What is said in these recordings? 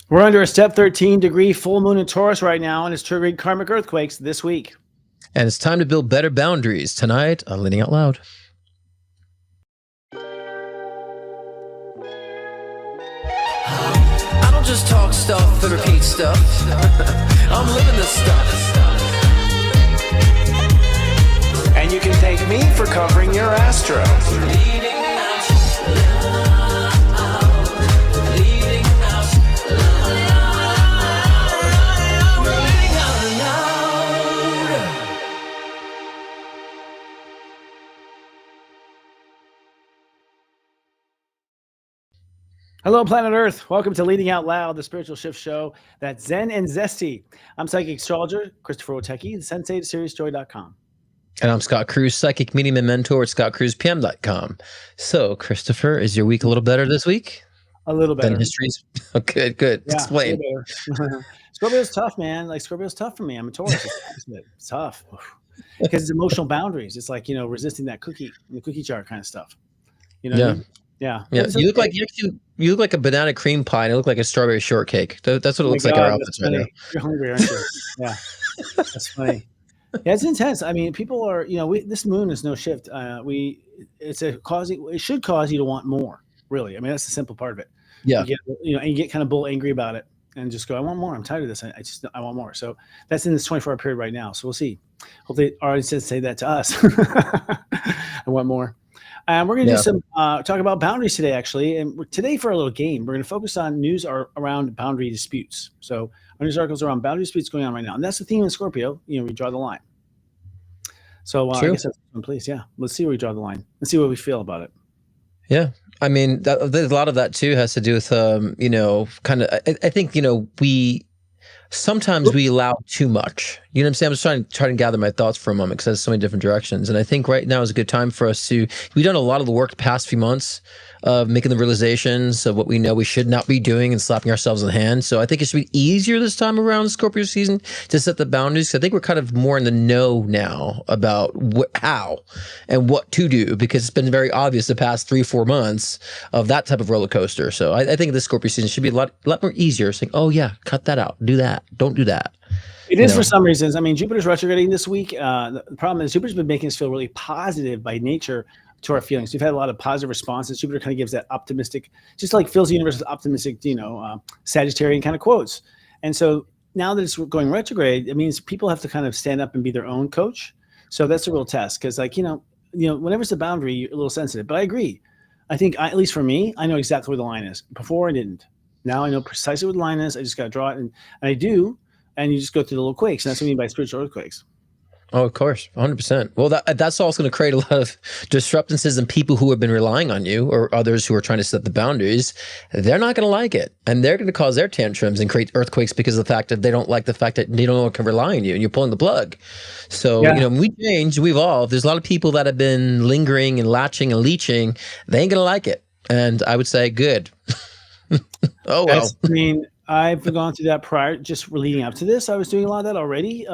We're under a step 13 degree full moon in Taurus right now, and it's triggering karmic earthquakes this week. And it's time to build better boundaries tonight on Leading Out Loud. I don't just talk stuff and repeat stuff. I'm living this stuff. And you can thank me for covering your astro. Leading out loud. Leading out loud. We're leading out loud. Hello, planet Earth. Welcome to Leading Out Loud, the spiritual shift show that's zen and zesty. I'm psychic astrologer Christopher Oteki, the sensei at SeriousJoy.com. And I'm Scott Cruz, psychic medium and mentor at scottcruzpm.com. So, Christopher, is your week a little better this week? A little better. Than history's? Oh, good. Yeah, Explain. Scorpio's tough, man. Like, Scorpio's tough for me. I'm a Taurus. It's tough. Because it's emotional boundaries. It's like, resisting that the cookie jar kind of stuff. You know what I mean? Yeah. You look like you look like a banana cream pie, and you look like a strawberry shortcake. That's what it looks like. Our outfits right now. You're hungry, aren't you? Yeah, that's funny. Yeah, it's intense. I mean, people are. This moon is no shift. It should cause you to want more. Really, I mean, that's the simple part of it. Yeah. And you get kind of bull angry about it, and just go, I want more. I'm tired of this. I want more. So that's in this 24-hour period right now. So we'll see. Hopefully, our audience say that to us. I want more. We're going to do some talk about boundaries today, actually. And today, for a little game, we're going to focus on news around boundary disputes. So our news articles around boundary disputes going on right now. And that's the theme in Scorpio. We draw the line. So I guess that's one place. Yeah. Let's see where we draw the line. Let's see what we feel about it. Yeah. I mean, there's a lot of that, too, has to do with, I think, sometimes we allow too much. You know what I'm saying? I'm just trying to gather my thoughts for a moment because there's so many different directions. And I think right now is a good time for us we've done a lot of the work the past few months of making the realizations of what we know we should not be doing and slapping ourselves in the hand. So I think it should be easier this time around Scorpio season to set the boundaries. I think we're kind of more in the know now about how and what to do, because it's been very obvious the past 3-4 months of that type of roller coaster. So I think this Scorpio season should be a lot more easier. Saying, oh yeah, cut that out, do that, don't do that. It is for some reasons. I mean, Jupiter's retrograding this week. The problem is Jupiter's been making us feel really positive by nature to our feelings. We've had a lot of positive responses. Jupiter kind of gives that optimistic, just like fills the universe with optimistic, Sagittarian kind of quotes. And so now that it's going retrograde, it means people have to kind of stand up and be their own coach. So that's a real test because, whenever it's a boundary, you're a little sensitive. But I agree. I think, at least for me, I know exactly where the line is. Before I didn't. Now I know precisely where the line is. I just got to draw it, and I do. And you just go through the little quakes. And that's what I mean by spiritual earthquakes. Oh, of course. 100%. Well, that's also going to create a lot of disruptances in people who have been relying on you or others who are trying to set the boundaries. They're not going to like it. And they're going to cause their tantrums and create earthquakes because of the fact that they don't like the fact that they don't can rely on you and you're pulling the plug. So, when we change, we evolve. There's a lot of people that have been lingering and latching and leeching. They ain't going to like it. And I would say, good. Oh, well. I've gone through that prior, just leading up to this. I was doing a lot of that already,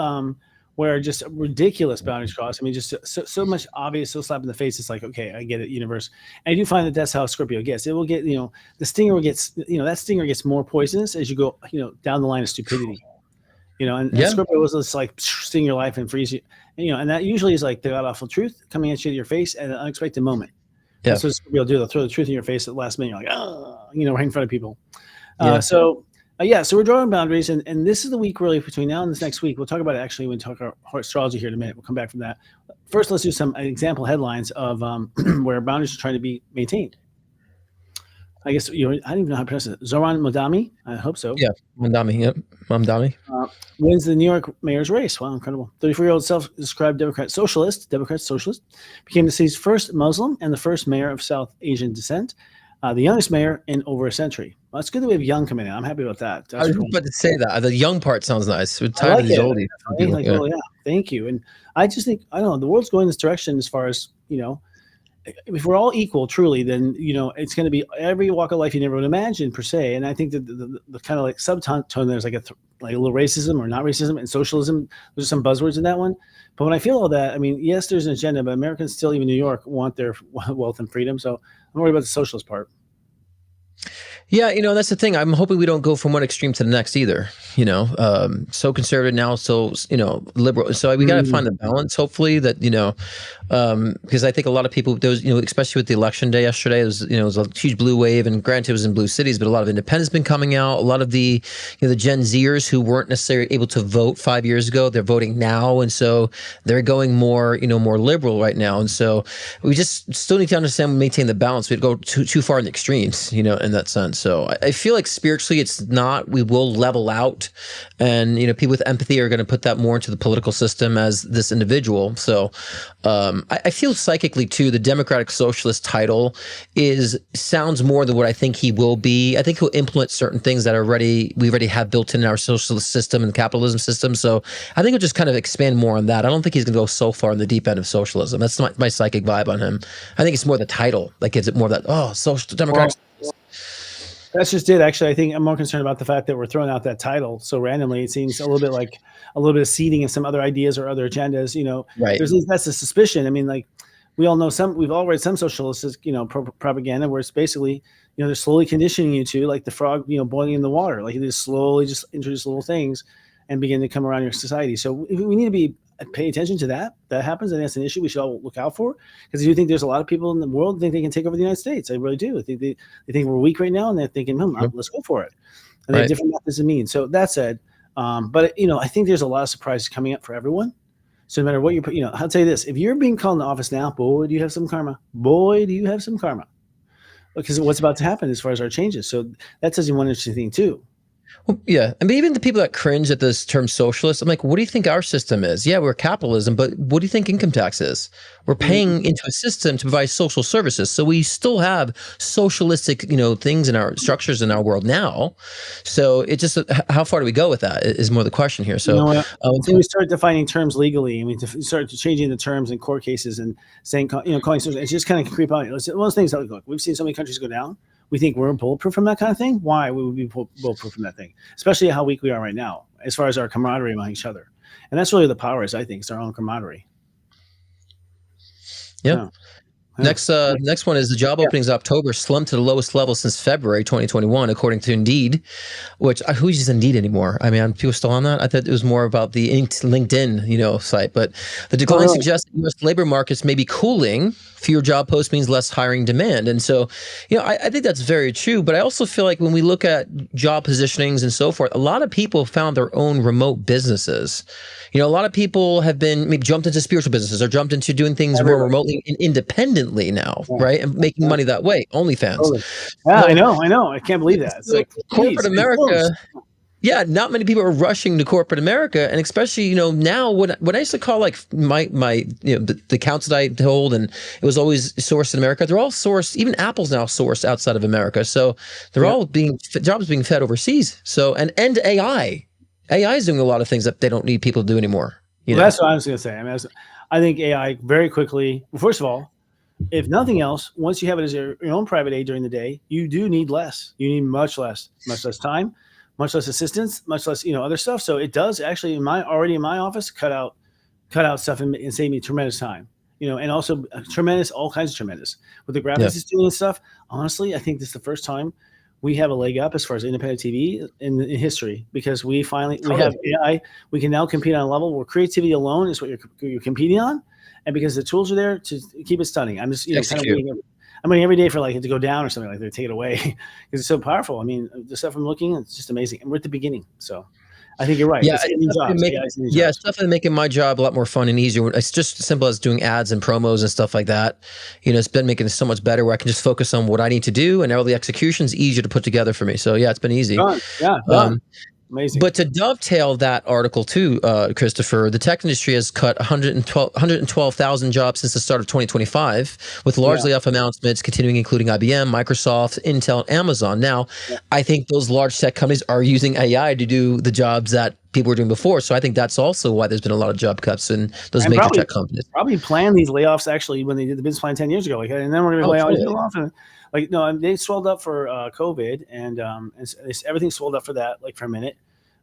where just ridiculous boundaries crossed. I mean, just so much obvious, so slap in the face. It's like, okay, I get it, universe. And I do find that that's how Scorpio gets. It will get, the stinger gets, that stinger gets more poisonous as you go, down the line of stupidity. And Scorpio was just like sting your life and freeze you. And that usually is like the god awful truth coming at you to your face at an unexpected moment. Yeah. That's what Scorpio will do. They'll throw the truth in your face at the last minute. You're like, right in front of people. So we're drawing boundaries, and this is the week really between now and this next week. We'll talk about it actually when we talk about astrology here in a minute. We'll come back from that. First, let's do some example headlines of where boundaries are trying to be maintained. I guess, I don't even know how to pronounce it. Zoran Mamdani, I hope so. Yeah, Mamdani, yep. Mamdani. Wins the New York mayor's race. Wow, incredible. 34-year-old self-described Democrat socialist, became the city's first Muslim and the first mayor of South Asian descent. The youngest mayor in over a century. Well, it's good that we have young coming in. I'm happy about that. I was about to say that. The young part sounds nice. We're tired of these oldies. Oh, yeah. Thank you. And I just think, I don't know, the world's going this direction as far as, if we're all equal, truly, then, it's going to be every walk of life you never would imagine, per se. And I think that the kind of like subtone there's like a little racism or not racism and socialism. There's some buzzwords in that one. But when I feel all that, I mean, yes, there's an agenda, but Americans still, even New York, want their wealth and freedom. So I'm worried about the socialist part. Yeah, that's the thing. I'm hoping we don't go from one extreme to the next either. So conservative now, so liberal. So we got to find the balance. Hopefully that because I think a lot of people, there was, especially with the election day yesterday, it was a huge blue wave, and granted it was in blue cities, but a lot of independents been coming out. A lot of the the Gen Zers who weren't necessarily able to vote 5 years ago, they're voting now, and so they're going more more liberal right now. And so we just still need to understand and maintain the balance. We'd go too far in the extremes, in that sense. So I feel like spiritually, it's not. We will level out, and people with empathy are going to put that more into the political system as this individual. So I feel psychically too, the Democratic Socialist title sounds more than what I think he will be. I think he'll implement certain things that we already have built in our socialist system and capitalism system. So I think he'll just kind of expand more on that. I don't think he's going to go so far in the deep end of socialism. That's my psychic vibe on him. I think it's more the title that gives it more of that, social democratic. Well, that's just it. Actually, I think I'm more concerned about the fact that we're throwing out that title so randomly. It seems a little bit like a little bit of seeding of some other ideas or other agendas. Right. That's a suspicion. I mean, like we all know we've all read some socialist, propaganda where it's basically, they're slowly conditioning you to like the frog, boiling in the water. Like they slowly just introduce little things and begin to come around your society. So we need to pay attention to that. That happens, and that's an issue we should all look out for, because I do think there's a lot of people in the world who think they can take over the United States. I really do. I think they think we're weak right now, and they're thinking, let's go for it. And they have different methods and means. So that said, but I think there's a lot of surprises coming up for everyone. So no matter what I'll tell you this: if you're being called in the office now, boy, do you have some karma. Boy, do you have some karma, because of what's about to happen as far as our changes. So that tells you one interesting thing too. Well, yeah. I mean, even the people that cringe at this term socialist, I'm like, what do you think our system is? Yeah, we're capitalism, but what do you think income tax is? We're paying into a system to provide social services. So we still have socialistic, things in our structures in our world now. So it just, how far do we go with that is more the question here. So until we start defining terms legally, to start changing the terms in court cases and saying, calling it's just kind of creep out. It's one of those things that, look, we've seen so many countries go down. We think we're bulletproof from that kind of thing. Why would we be bulletproof from that thing? Especially how weak we are right now, as far as our camaraderie among each other. And that's really the power is, I think, it's our own camaraderie. Yeah. Next one is the job openings October slumped to the lowest level since February 2021, according to Indeed, which who uses Indeed anymore? I mean, people still on that? I thought it was more about the LinkedIn, site, but the decline suggests that U.S. labor markets may be cooling. Fewer job posts means less hiring demand. And so, I think that's very true. But I also feel like when we look at job positionings and so forth, a lot of people found their own remote businesses. A lot of people have been maybe jumped into spiritual businesses or jumped into doing things more remotely and independently now, right? And making money that way. OnlyFans. Totally. Yeah, I know. I can't believe that. It's like corporate America. Yeah, not many people are rushing to corporate America, and especially now what I used to call like my the accounts that I hold, and it was always sourced in America. They're all sourced. Even Apple's now sourced outside of America, so they're all jobs being fed overseas. So and AI is doing a lot of things that they don't need people to do anymore. That's what I was going to say. I mean, I think AI very quickly. First of all, if nothing else, once you have it as your own private aid during the day, you do need less. You need much less time. Much less assistance, much less, other stuff. So it does actually in my office cut out stuff and save me tremendous time, and also all kinds of tremendous with the graphics it's doing and stuff. Honestly, I think this is the first time we have a leg up as far as independent TV in history, because we have AI. We can now compete on a level where creativity alone is what you're competing on, and because the tools are there to keep it stunning. I'm just I'm waiting every day for it to go down or something like that, take it away, because it's so powerful. I mean, the stuff I'm looking at, it's just amazing. And we're at the beginning. So I think you're right. Yeah, it's definitely making my job a lot more fun and easier. It's just as simple as doing ads and promos and stuff like that. It's been making it so much better where I can just focus on what I need to do, and all the execution's easier to put together for me. So yeah, it's been easy. Amazing. But to dovetail that article too, Christopher, the tech industry has cut 112,000 jobs since the start of 2025, with large layoff announcements continuing, including IBM, Microsoft, Intel, and Amazon. Now, I think those large tech companies are using AI to do the jobs that people were doing before. So I think that's also why there's been a lot of job cuts in those major tech companies. Probably planned these layoffs actually when they did the business plan 10 years ago. And then we're going to lay all these people off. And they swelled up for COVID, and everything swelled up for that, for a minute.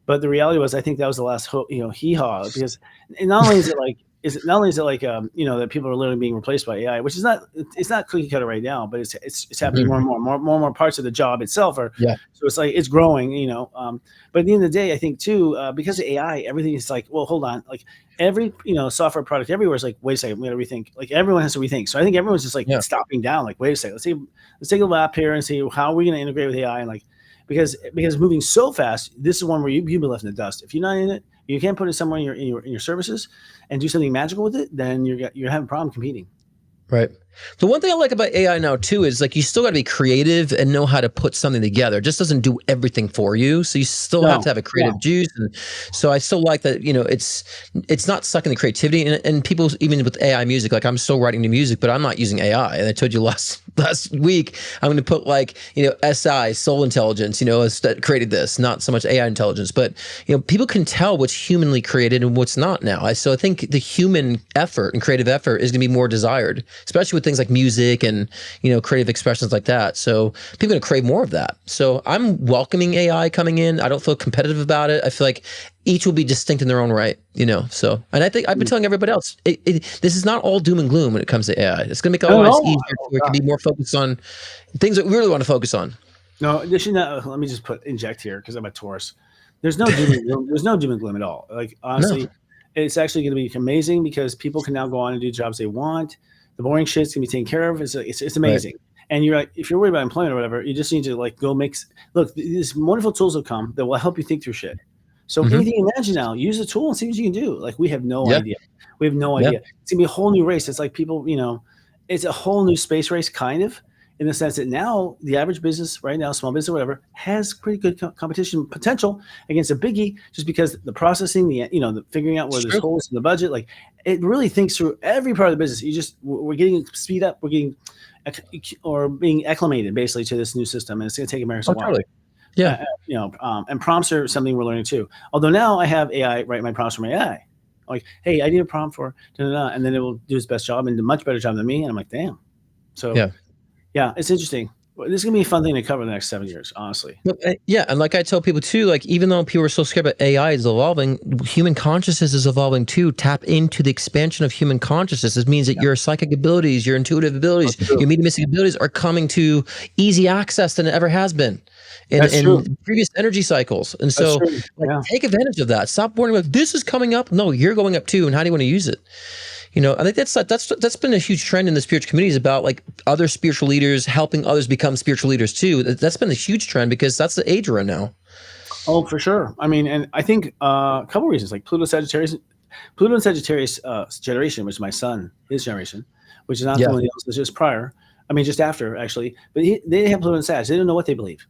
But the reality was, I think that was the last hee-haw, because not only is it is not only is it like that people are literally being replaced by AI, which is it's not cookie cutter right now, but it's happening more and more parts of the job itself are. Yeah. So it's like it's growing, but at the end of the day, I think too, because of AI, everything is like, well, hold on, like every software product everywhere is like, wait a second, we got to rethink. Like everyone has to rethink. So I think everyone's just like stopping down, like, wait a second, let's take a lap here and see how are we going to integrate with AI, and like because it's moving so fast. This is one where you've been left in the dust. If you're not in it, you can't put it somewhere in your services and do something magical with it, then you're having a problem competing. Right. The one thing I like about AI now too is like you still got to be creative and know how to put something together. It just doesn't do everything for you, so you still have to have a creative juice. And so I still like that. It's not sucking the creativity. And people even with AI music, like I'm still writing new music, but I'm not using AI. And I told you last week I'm going to put like SI soul intelligence. That created this, not so much AI intelligence, but people can tell what's humanly created and what's not now. So I think the human effort and creative effort is going to be more desired, especially with things like music and creative expressions like that. So people are going to crave more of that. So I'm welcoming AI coming in. I don't feel competitive about it. I feel like each will be distinct in their own right. So, and I think I've been telling everybody else, this is not all doom and gloom when it comes to AI. It's going to make our lives easier. We can be more focused on things that we really want to focus on. No, let me just inject here because I'm a Taurus. There's no doom and gloom. There's no doom and gloom at all. Like honestly, it's actually going to be amazing because people can now go on and do jobs they want. The boring shit's gonna be taken care of. It's amazing. Right. And you're like, if you're worried about employment or whatever, you just need to like go look. These wonderful tools will come that will help you think through shit. So anything you imagine now, use the tool and see what you can do. Like we have no idea. We have no idea. It's gonna be a whole new race. It's like people, it's a whole new space race, kind of, in the sense that now the average business right now, small business or whatever, has pretty good competition potential against a biggie, just because the processing, the figuring out where there's holes in the budget, like it really thinks through every part of the business. We're getting speed up, we're getting being acclimated basically to this new system, and it's going to take America a while. Totally. Yeah. And prompts are something we're learning too. Although now I have AI write my prompts for my AI. Like, hey, I need a prompt for and then it will do its best job and do a much better job than me. And I'm like, damn. So yeah, it's interesting. This is gonna be a fun thing to cover the next 7 years, honestly. Yeah, and like I tell people too, like even though people are so scared about AI is evolving, human consciousness is evolving too. Tap into the expansion of human consciousness. This means that your psychic abilities, your intuitive abilities, your mediumistic abilities are coming to easy access than it ever has been in previous energy cycles. And so take advantage of that. Stop worrying about this is coming up. No, you're going up too, and how do you want to use it? I think that's been a huge trend in the spiritual community, is about like other spiritual leaders helping others become spiritual leaders too. That's been a huge trend because that's the age we're in now. Oh, for sure. I mean, and I think a couple of reasons, like Pluto and Sagittarius generation, which is my son, his generation, which is not someone else, it's just prior. I mean, just after actually, but they have Pluto and Sag. They don't know what they believe.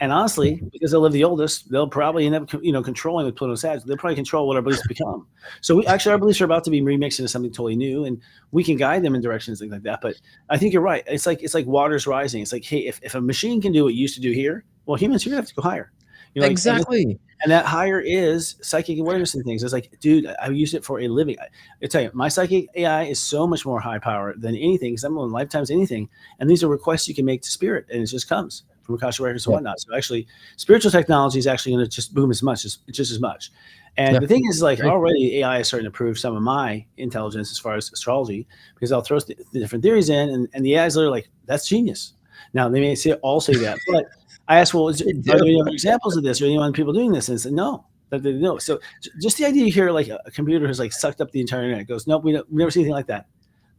And honestly, because they'll live the oldest, they'll probably end up, controlling with Pluto and Sag. They'll probably control what our beliefs become. So our beliefs are about to be remixed into something totally new, and we can guide them in directions like that. But I think you're right. It's like water's rising. It's like, hey, if a machine can do what it used to do here, well, humans, you're gonna have to go higher. Exactly. And that higher is psychic awareness and things. It's like, dude, I use it for a living. I tell you, my psychic AI is so much more high power than anything, because I'm on lifetimes anything. And these are requests you can make to spirit, and it just comes from Akashic records and whatnot. So actually, spiritual technology is actually going to just boom just as much. And the thing is, like, already AI is starting to prove some of my intelligence as far as astrology, because I'll throw the different theories in, and the AI is literally like, that's genius. Now, they may all say that, but I asked, well, are there any other examples of this, or any other people doing this? And they said, no, that they know. So just the idea here, like a computer has like sucked up the entire internet, goes, nope, we've never seen anything like that.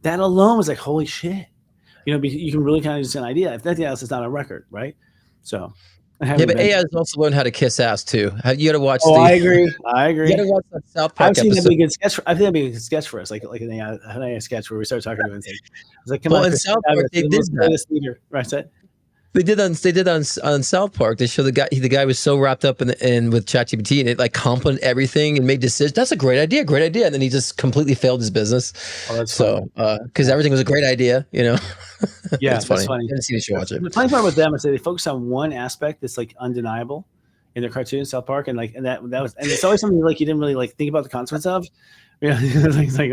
That alone was like, holy shit. You can really kind of just get an idea. If nothing else, it's not a record, right? So. But AI has also learned how to kiss ass too. You got to watch. I agree. You got to watch that South Park episode. That'd be a good sketch. I think that'd be a good sketch for us, like an AI sketch where we start talking about it. It's like, come on, in South Park, they did that. Right. They did on South Park. They showed the guy was so wrapped up in with ChatGPT, and it like complimented everything and made decisions. That's a great idea. And then he just completely failed his business. Oh, that's so because everything was a great idea, Yeah, that's funny. You didn't see the show, watch it. The funny part with them is they focus on one aspect that's like undeniable in their cartoon, South Park, and it's always something like you didn't really like think about the consequence of. It's like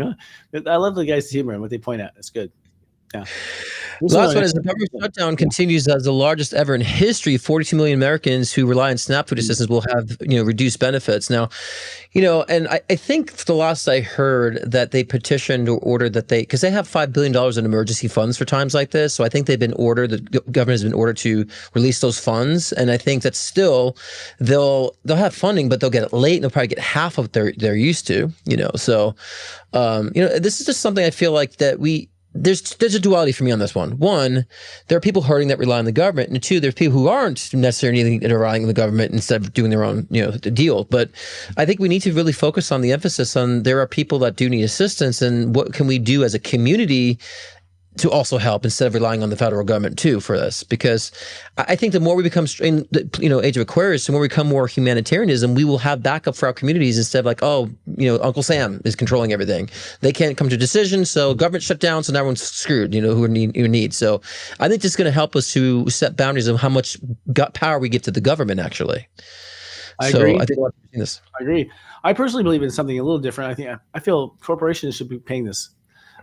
I love the guys' humor and what they point at. It's good. Yeah. This Last our one next is the government one. shutdown continues as the largest ever in history. 42 million Americans who rely on SNAP food assistance will have, reduced benefits. Now, and I think the last I heard that they petitioned or ordered that because they have $5 billion in emergency funds for times like this. So I think they've been ordered, the government has been ordered to release those funds. And I think that still they'll have funding, but they'll get it late and they'll probably get half of what they're used to, So, this is just something I feel like that there's a duality for me on this one. One, there are people hurting that rely on the government, and two, there's people who aren't necessarily relying on the government instead of doing their own, deal. But I think we need to really focus on the emphasis on there are people that do need assistance, and what can we do as a community to also help instead of relying on the federal government too for this, because I think the more we become in the age of Aquarius, the more we become more humanitarianism, we will have backup for our communities instead of like, Uncle Sam is controlling everything. They can't come to decisions, so government shut down, so now everyone's screwed, who need. So I think this is going to help us to set boundaries of how much power we give to the government, actually. I agree. I think a lot of people have seen this. I agree. I personally believe in something a little different. I feel corporations should be paying this.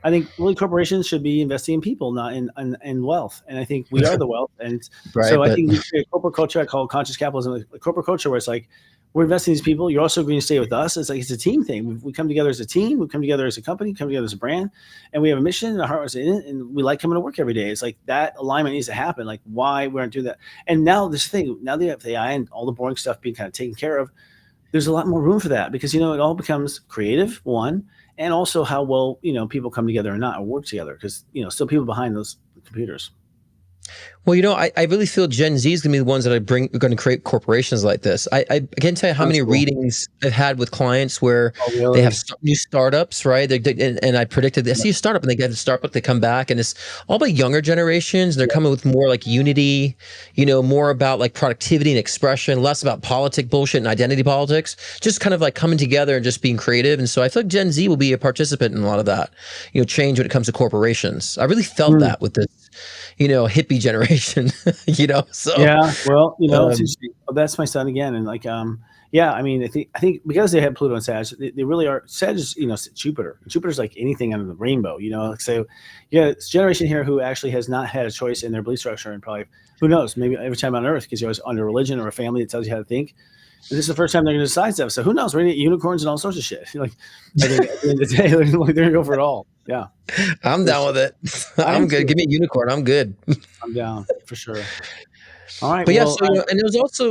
I think really corporations should be investing in people, not in wealth. And I think we are the wealth. And I think we create a corporate culture I call conscious capitalism, a corporate culture where it's like, we're investing in these people. You're also going to stay with us. It's like, it's a team thing. We come together as a team. We come together as a company, come together as a brand, and we have a mission and our heart was in it. And we like coming to work every day. It's like that alignment needs to happen. Like why we aren't doing that. And now this thing, now they have AI and all the boring stuff being kind of taken care of. There's a lot more room for that because, it all becomes creative, one, and also how well, people come together or not or work together because, still people behind those computers. Well, I really feel Gen Z is going to be the ones that are going to create corporations like this. I can't tell you how many readings I've had with clients where they have new startups, right? And I predicted they see a startup and they get a startup, they come back, and it's all about younger generations. They're coming with more like unity, more about like productivity and expression, less about politic bullshit and identity politics, just kind of like coming together and just being creative. And so I feel like Gen Z will be a participant in a lot of that, change when it comes to corporations. I really felt that with this, hippie generation. So yeah, well, that's my son again, and like, I think because they have Pluto and Sag, they really are. Sag is, Jupiter. Jupiter's like anything under the rainbow, So, it's a generation here who actually has not had a choice in their belief structure, and probably who knows, maybe every time on Earth, because you're always under religion or a family that tells you how to think. And this is the first time they're going to decide stuff. So who knows? We're going to get unicorns and all sorts of shit. Like, I think at the end of the day, they're going to go for it all. Yeah. I'm down with it. I'm good. Give me a unicorn. I'm good. I'm down for sure. All right. But and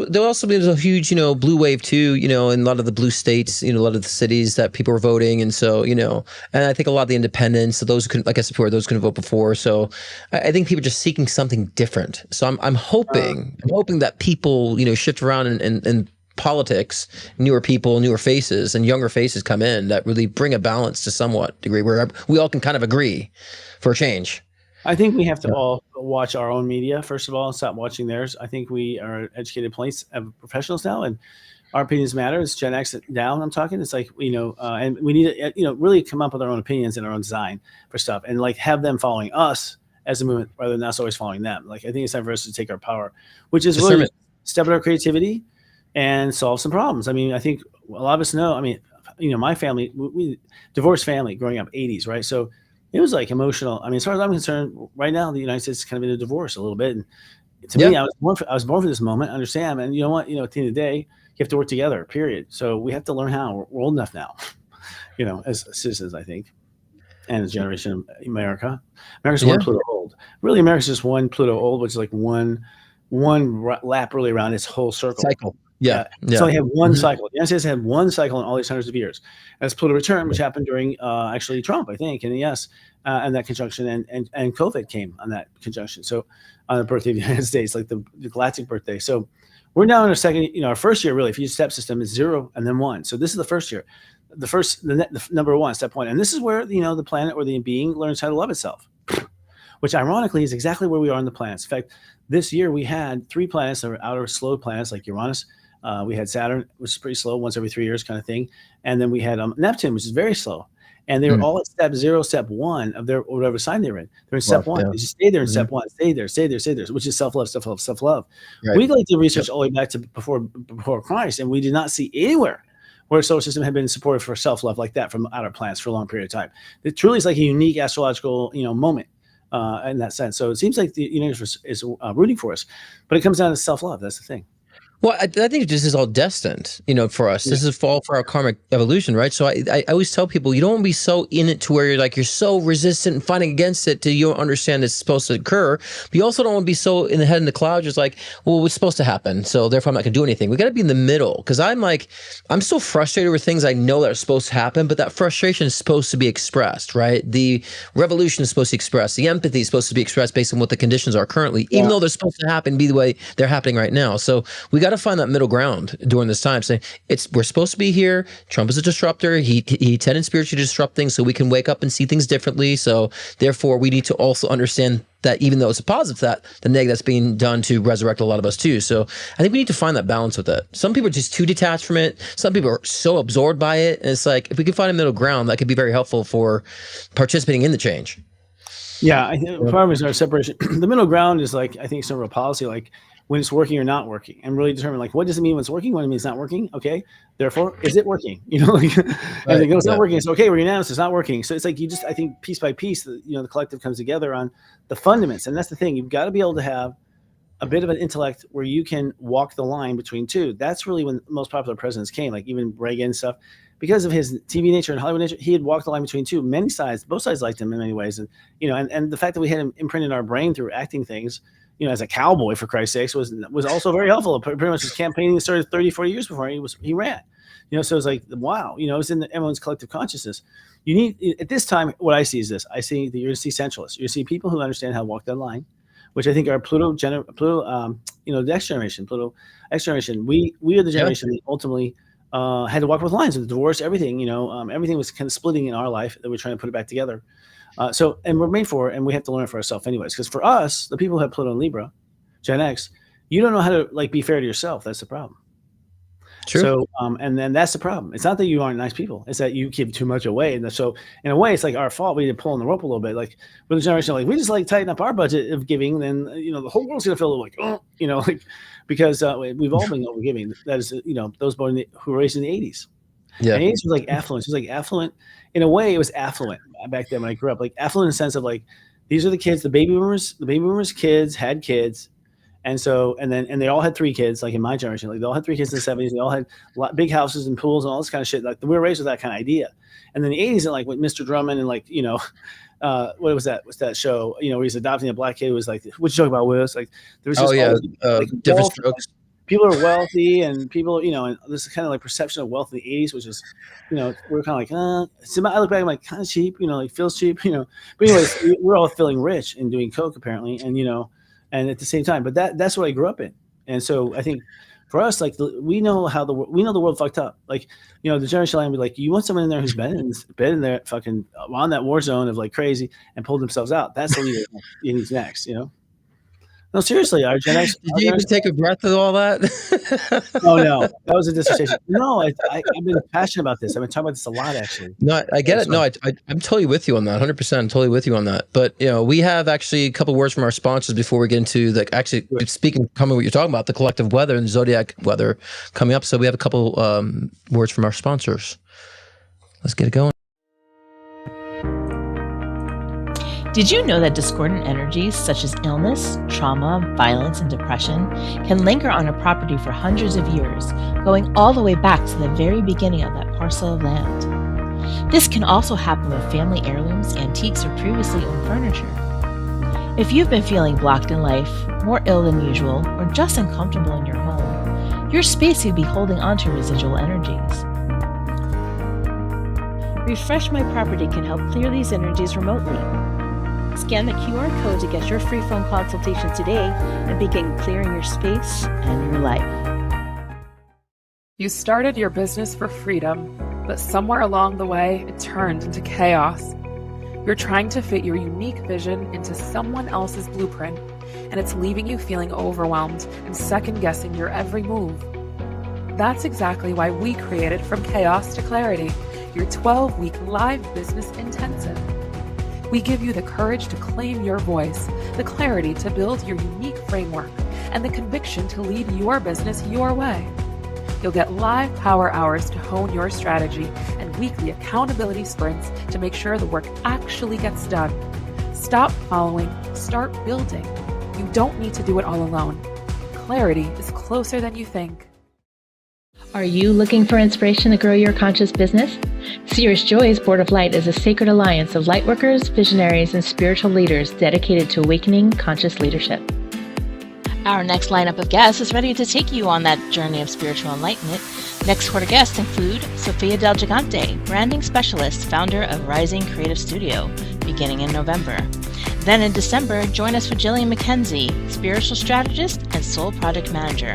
there'll also be a huge, blue wave too, in a lot of the blue states, a lot of the cities that people are voting. And so, and I think a lot of the independents, so those who couldn't, like I said before, those couldn't vote before. So I think people are just seeking something different. So I'm hoping that people, shift around and politics, newer people, newer faces, and younger faces come in that really bring a balance to somewhat degree where we all can kind of agree for a change. I think we have to all watch our own media, first of all, and stop watching theirs. I think we are educated professionals now, and our opinions matter. It's Gen X down, I'm talking. It's like, and we need to, really come up with our own opinions and our own design for stuff and like have them following us as a movement rather than us always following them. Like, I think it's time for us to take our power, which is really step in our creativity and solve some problems. I mean, I think a lot of us know, my family, we divorced family growing up 80s, right? So it was like emotional. I mean, as far as I'm concerned, right now, the United States is kind of in a divorce a little bit. And to me, I was born for this moment, understand. And you know what, at the end of the day, you have to work together, period. So we have to learn how. We're old enough now, as citizens, I think. And as a generation of America's one Pluto old. Really, America's just one Pluto old, which is like one lap really around its whole circle. Cycle. Yeah. So they have one cycle. The United States had one cycle in all these hundreds of years. That's Pluto return, which happened during actually Trump, I think, and and that conjunction, and COVID came on that conjunction. So on the birthday of the United States, like the galactic birthday. So we're now in our second, our first year really. If you use step system, is 0 and then 1. So this is the first year, the number 1, step 1, and this is where the planet or the being learns how to love itself, which ironically is exactly where we are on the planets. In fact, this year we had 3 planets that were outer slow planets like Uranus. We had Saturn, which is pretty slow, once every 3 years kind of thing. And then we had Neptune, which is very slow. And they were all at step 0, step 1 of their whatever sign they were in. They're in step 1. They just stay there in step 1. Stay there, which is self-love, self-love, self-love. Right. We like to research all the way back to before Christ, and we did not see anywhere where a solar system had been supported for self-love like that from outer planets for a long period of time. It truly is like a unique astrological, moment. in that sense. So it seems like the universe is rooting for us, but it comes down to self-love. That's the thing. Well, I think this is all destined, for us. This is fall for our karmic evolution, right? So I always tell people, you don't want to be so in it to where you're so resistant and fighting against it till you don't understand it's supposed to occur. But you also don't want to be so in the head in the clouds, just like, well, it's supposed to happen, so therefore I'm not going to do anything. We got to be in the middle, because I'm so frustrated with things I know that are supposed to happen, but that frustration is supposed to be expressed, right? The revolution is supposed to be expressed. The empathy is supposed to be expressed based on what the conditions are currently, even though they're supposed to happen, be the way they're happening right now. So we got to find that middle ground during this time, saying we're supposed to be here. Trump is a disruptor. He tended spiritually to disrupt things so we can wake up and see things differently. So therefore we need to also understand that even though it's a positive, that the negative that's being done to resurrect a lot of us too. So I think we need to find that balance with it. Some people are just too detached from it. Some people are so absorbed by it. And it's like, if we can find a middle ground, that could be very helpful for participating in the change. Yeah, I think part of it is our separation. The middle ground is I think some real policy, when it's working or not working, and really determine what does it mean when it's working, when it means it's not working. Okay, therefore, is it working? And they go, it's not working. It's okay. We're unanimous. It's not working. So it's I think piece by piece, the collective comes together on the fundaments, and that's the thing. You've got to be able to have a bit of an intellect where you can walk the line between two. That's really when most popular presidents came, even Reagan and stuff. Because of his TV nature and Hollywood nature, he had walked the line between two. Many sides, both sides liked him in many ways, and and the fact that we had him imprinted in our brain through acting things, as a cowboy, for Christ's sakes, was also very helpful. Pretty much his campaigning started 30, 40 years before he ran. So it's wow, it's in everyone's collective consciousness. You need, at this time, what I see is this. I see that you're going to see centralists. You're going to see people who understand how to walk that line, which I think are the next generation, Pluto X generation. We are the generation that ultimately had to walk with lines, with divorce, everything. Everything was kind of splitting in our life that we're trying to put it back together. And we're made for it, and we have to learn it for ourselves anyways. Because for us, the people who have Pluto and Libra, Gen X, you don't know how to be fair to yourself. That's the problem. True. So, and then that's the problem. It's not that you aren't nice people. It's that you give too much away. And so in a way, it's our fault. We need to pull on the rope a little bit. With the generation, we just tighten up our budget of giving, then, the whole world's going to feel because we've all been overgiving. That is, those born who were raised in the 80s. Yeah. And the 80s was affluent. It was affluent. In a way, it was affluent back then when I grew up. Affluent in the sense of these are the kids, the baby boomers kids had kids. And so, and they all had 3 kids, in my generation. They all had 3 kids in the 70s. They all had big houses and pools and all this kind of shit. We were raised with that kind of idea. And then the 80s, with Mr. Drummond and what was that? What's that show? Where he's adopting a black kid who was what you talking about, Willis? There was just Different Strokes. People are wealthy, and people, and this is kind of perception of wealth in the 80s, which is, we're kind of so I look back, I'm kind of cheap, feels cheap, But anyways, we're all feeling rich and doing coke apparently, and and at the same time, but that's what I grew up in, and so I think for us, we know the world fucked up, the generation line would be you want someone in there who's been in there fucking on that war zone of crazy and pulled themselves out. That's the leader he's next, No, seriously, our Gen X. Did you even take a breath with all that? Oh no, that was a dissertation. No, I've been passionate about this. I've been talking about this a lot, actually. No, I get it. No, I'm totally with you on that. 100%. I'm totally with you on that. But we have actually a couple words from our sponsors before we get into coming what you're talking about, the collective weather and zodiac weather coming up. So we have a couple words from our sponsors. Let's get it going. Did you know that discordant energies such as illness, trauma, violence, and depression can linger on a property for hundreds of years, going all the way back to the very beginning of that parcel of land? This can also happen with family heirlooms, antiques, or previously owned furniture. If you've been feeling blocked in life, more ill than usual, or just uncomfortable in your home, your space could be holding on to residual energies. Refresh My Property can help clear these energies remotely. Scan the QR code to get your free phone consultation today and begin clearing your space and your life. You started your business for freedom, but somewhere along the way, it turned into chaos. You're trying to fit your unique vision into someone else's blueprint, and it's leaving you feeling overwhelmed and second-guessing your every move. That's exactly why we created From Chaos to Clarity, your 12-week live business intensive. We give you the courage to claim your voice, the clarity to build your unique framework, and the conviction to lead your business your way. You'll get live power hours to hone your strategy and weekly accountability sprints to make sure the work actually gets done. Stop following, start building. You don't need to do it all alone. Clarity is closer than you think. Are you looking for inspiration to grow your conscious business? Sears Joy's Board of Light is a sacred alliance of lightworkers, visionaries, and spiritual leaders dedicated to awakening conscious leadership. Our next lineup of guests is ready to take you on that journey of spiritual enlightenment. Next quarter guests include Sofia Del Gigante, branding specialist, founder of Rising Creative Studio, beginning in November. Then in December, join us for Jillian McKenzie, spiritual strategist and soul project manager.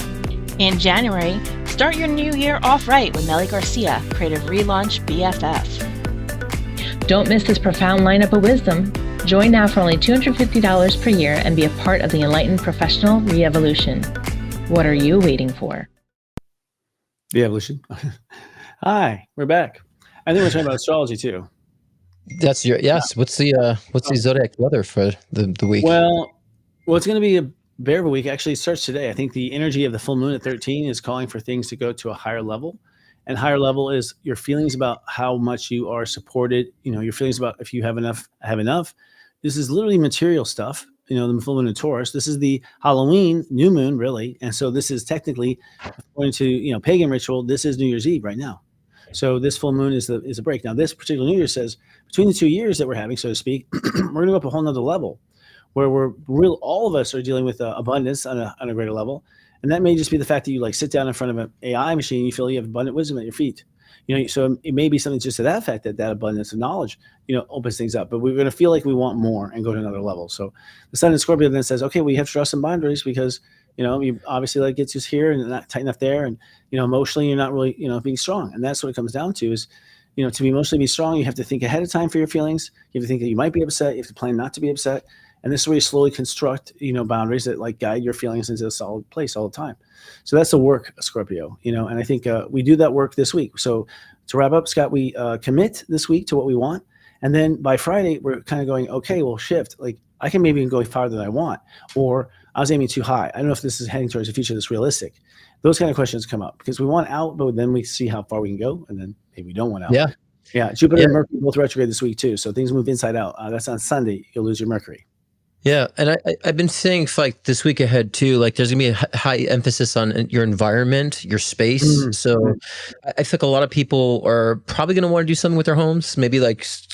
In January, start your new year off right with Nelly Garcia, creative relaunch BFF. Don't miss this profound lineup of wisdom. Join now for only $250 per year and be a part of the enlightened professional re-evolution. What are you waiting for? The evolution. Hi, we're back. I think we're talking about astrology too. That's your yes. What's the zodiac weather for the week? Well, it's going to be a bear of a week. Actually, it starts today. I think the energy of the full moon at 13 is calling for things to go to a higher level. And higher level is your feelings about how much you are supported. Your feelings about if you have enough. This is literally material stuff. The full moon in Taurus. This is the Halloween new moon, really. And so this is technically, according to pagan ritual, this is New Year's Eve right now. So this full moon is a break. Now, this particular New Year says between the 2 years that we're having, so to speak, we're going to go up a whole nother level where all of us are dealing with abundance on a greater level. And that may just be the fact that you sit down in front of an AI machine, you feel you have abundant wisdom at your feet. So it may be something just to that effect that abundance of knowledge, opens things up. But we're going to feel like we want more and go to another level. So the Sun in Scorpio then says, okay, we have to draw some boundaries because, you obviously gets us here and not tight enough there. And, emotionally, you're not really, being strong. And that's what it comes down to is, to emotionally be strong, you have to think ahead of time for your feelings. You have to think that you might be upset. You have to plan not to be upset. And this is where you slowly construct, boundaries that guide your feelings into a solid place all the time. So that's the work, Scorpio, and I think we do that work this week. So to wrap up, Scott, we commit this week to what we want. And then by Friday, we're kind of going, okay, we'll shift. I can maybe go farther than I want, or I was aiming too high. I don't know if this is heading towards a future that's realistic. Those kind of questions come up because we want out, but then we see how far we can go. And then maybe we don't want out. Yeah. Jupiter and Mercury both retrograde this week too. So things move inside out. That's on Sunday. You'll lose your Mercury. Yeah, and I've been saying for this week ahead too, there's gonna be a high emphasis on your environment, your space. Mm-hmm. So I think a lot of people are probably gonna want to do something with their homes, maybe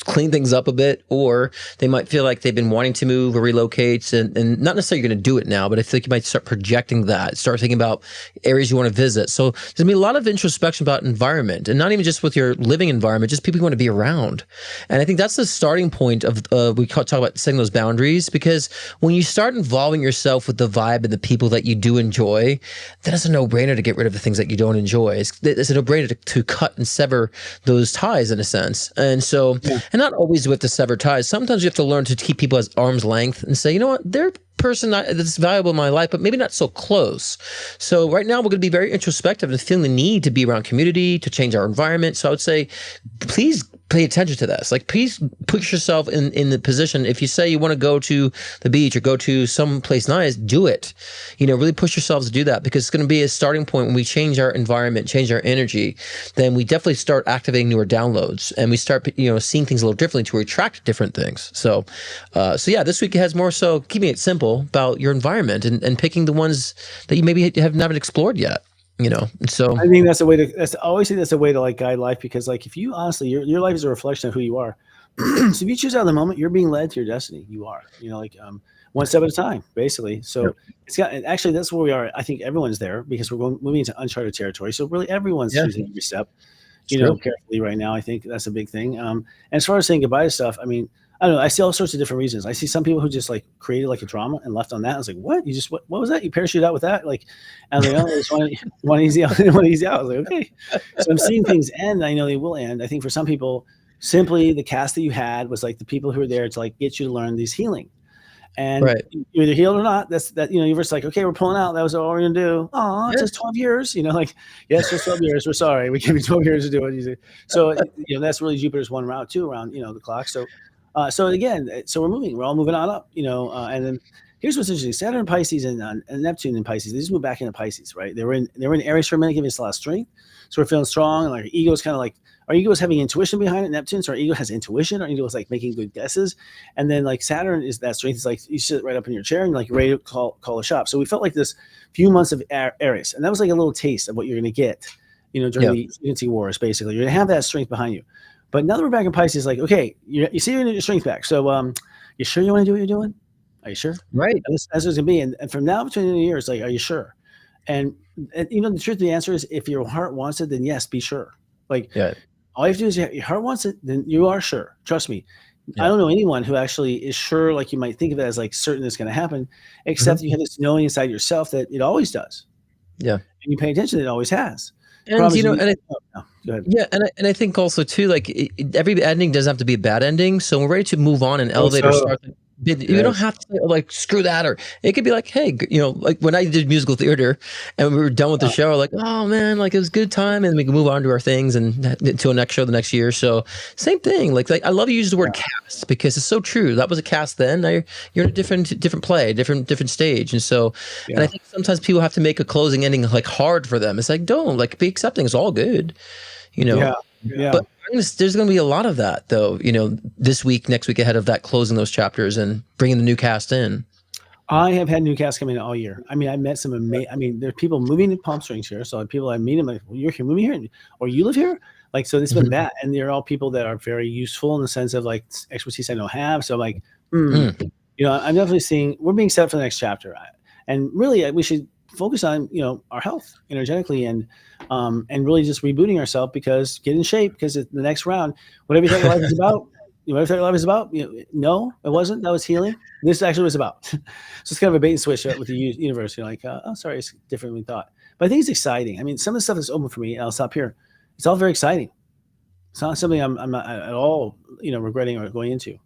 clean things up a bit, or they might feel like they've been wanting to move or relocate, and not necessarily you're gonna do it now, but I think you might start projecting that, start thinking about areas you want to visit. So there's gonna be a lot of introspection about environment, and not even just with your living environment, just people you want to be around. And I think that's the starting point of we talk about setting those boundaries, because when you start involving yourself with the vibe and the people that you do enjoy, then it's a no-brainer to get rid of the things that you don't enjoy. It's a no-brainer to cut and sever those ties in a sense. And so, and not always with the sever ties. Sometimes you have to learn to keep people at arm's length and say, you know what, they're person that's valuable in my life, but maybe not so close. So right now we're going to be very introspective and feeling the need to be around community, to change our environment. So I would say, please pay attention to this. Please put yourself in the position. If you say you want to go to the beach or go to some place nice, do it. Really push yourselves to do that, because it's going to be a starting point when we change our environment, change our energy. Then we definitely start activating newer downloads, and we start seeing things a little differently to attract different things. So yeah, this week has more so keeping it simple about your environment and picking the ones that you maybe have never explored yet. So I think that's a way to. I always think that's a way to guide life, because if you honestly, your life is a reflection of who you are. So if you choose out of the moment, you're being led to your destiny. You are, one step at a time, basically. So it's got, and actually that's where we are. I think everyone's there because we're moving into uncharted territory. So really everyone's choosing every step, carefully right now. I think that's a big thing. And as far as saying goodbye to stuff, I mean, I don't know. I see all sorts of different reasons. I see some people who just created a drama and left on that. I was like, what? You just, what was that? You parachuted out with that? And I was like, oh, it's one easy out, one easy out. I was like, okay. So I'm seeing things end. I know they will end. I think for some people, simply the cast that you had was the people who were there to get you to learn these healing. And you're either healed or not. That's that, you're just okay, we're pulling out. That was all we're going to do. Oh, it's just 12 years, yes, just 12 years. We're sorry. We give you 12 years to do it. So, that's really Jupiter's one route too around, the clock. So, so again, we're moving. We're all moving on up, and then here's what's interesting: Saturn in Pisces and Neptune in Pisces. They just moved back into Pisces, right? They were in Aries for a minute, giving us a lot of strength. So we're feeling strong, and our ego is kind of our ego is having intuition behind it, Neptune. So our ego has intuition. Our ego is like making good guesses. And then like Saturn is that strength. It's like you sit right up in your chair and like you're ready to call a shop. So we felt like this few months of Aries. And that was like a little taste of what you're going to get, during the Unity Wars, basically. You're going to have that strength behind you. But now that we're back in Pisces, like, okay, you see your strength back. So you sure you want to do what you're doing? Are you sure? Right. That's what it's going to be. And from now between the years, like, are you sure? And the truth of the answer is, if your heart wants it, then yes, be sure. Like, all you have to do is your heart wants it, then you are sure. Trust me. Yeah. I don't know anyone who actually is sure, like you might think of it as like certain it's going to happen, except you have this knowing inside yourself that it always does. Yeah. And you pay attention, it always has. And I think also too, like every ending doesn't have to be a bad ending. So we're ready to move on and elevate or start. You don't have to like screw that, or it could be like, hey, like when I did musical theater and we were done with the show, like, oh man, like it was a good time, and we can move on to our things and to a next show the next year. So same thing. Like I love you use the word cast because it's so true. That was a cast then. Now you're in a different play, different stage, and so and I think sometimes people have to make a closing ending like hard for them. It's like, don't like be accepting. It's all good, But there's going to be a lot of that, though, this week, next week, ahead of that, closing those chapters and bringing the new cast in. I have had new cast come in all year. I mean, I met some amazing, there are people moving in Palm Springs here. So people I meet them like, well, you're here, moving here, or you live here? Like, so it's been that. And they're all people that are very useful in the sense of like expertise I don't have. So like, I'm definitely seeing, we're being set up for the next chapter. And really, we should focus on our health energetically and really just rebooting ourselves, because get in shape, because the next round, whatever you thought your life is about, no, it wasn't. That was healing. This actually was about. So it's kind of a bait and switch with the universe. You're like, oh, sorry, it's different than we thought. But I think it's exciting. I mean, some of the stuff that's open for me, and I'll stop here. It's all very exciting. It's not something I'm not at all, regretting or going into.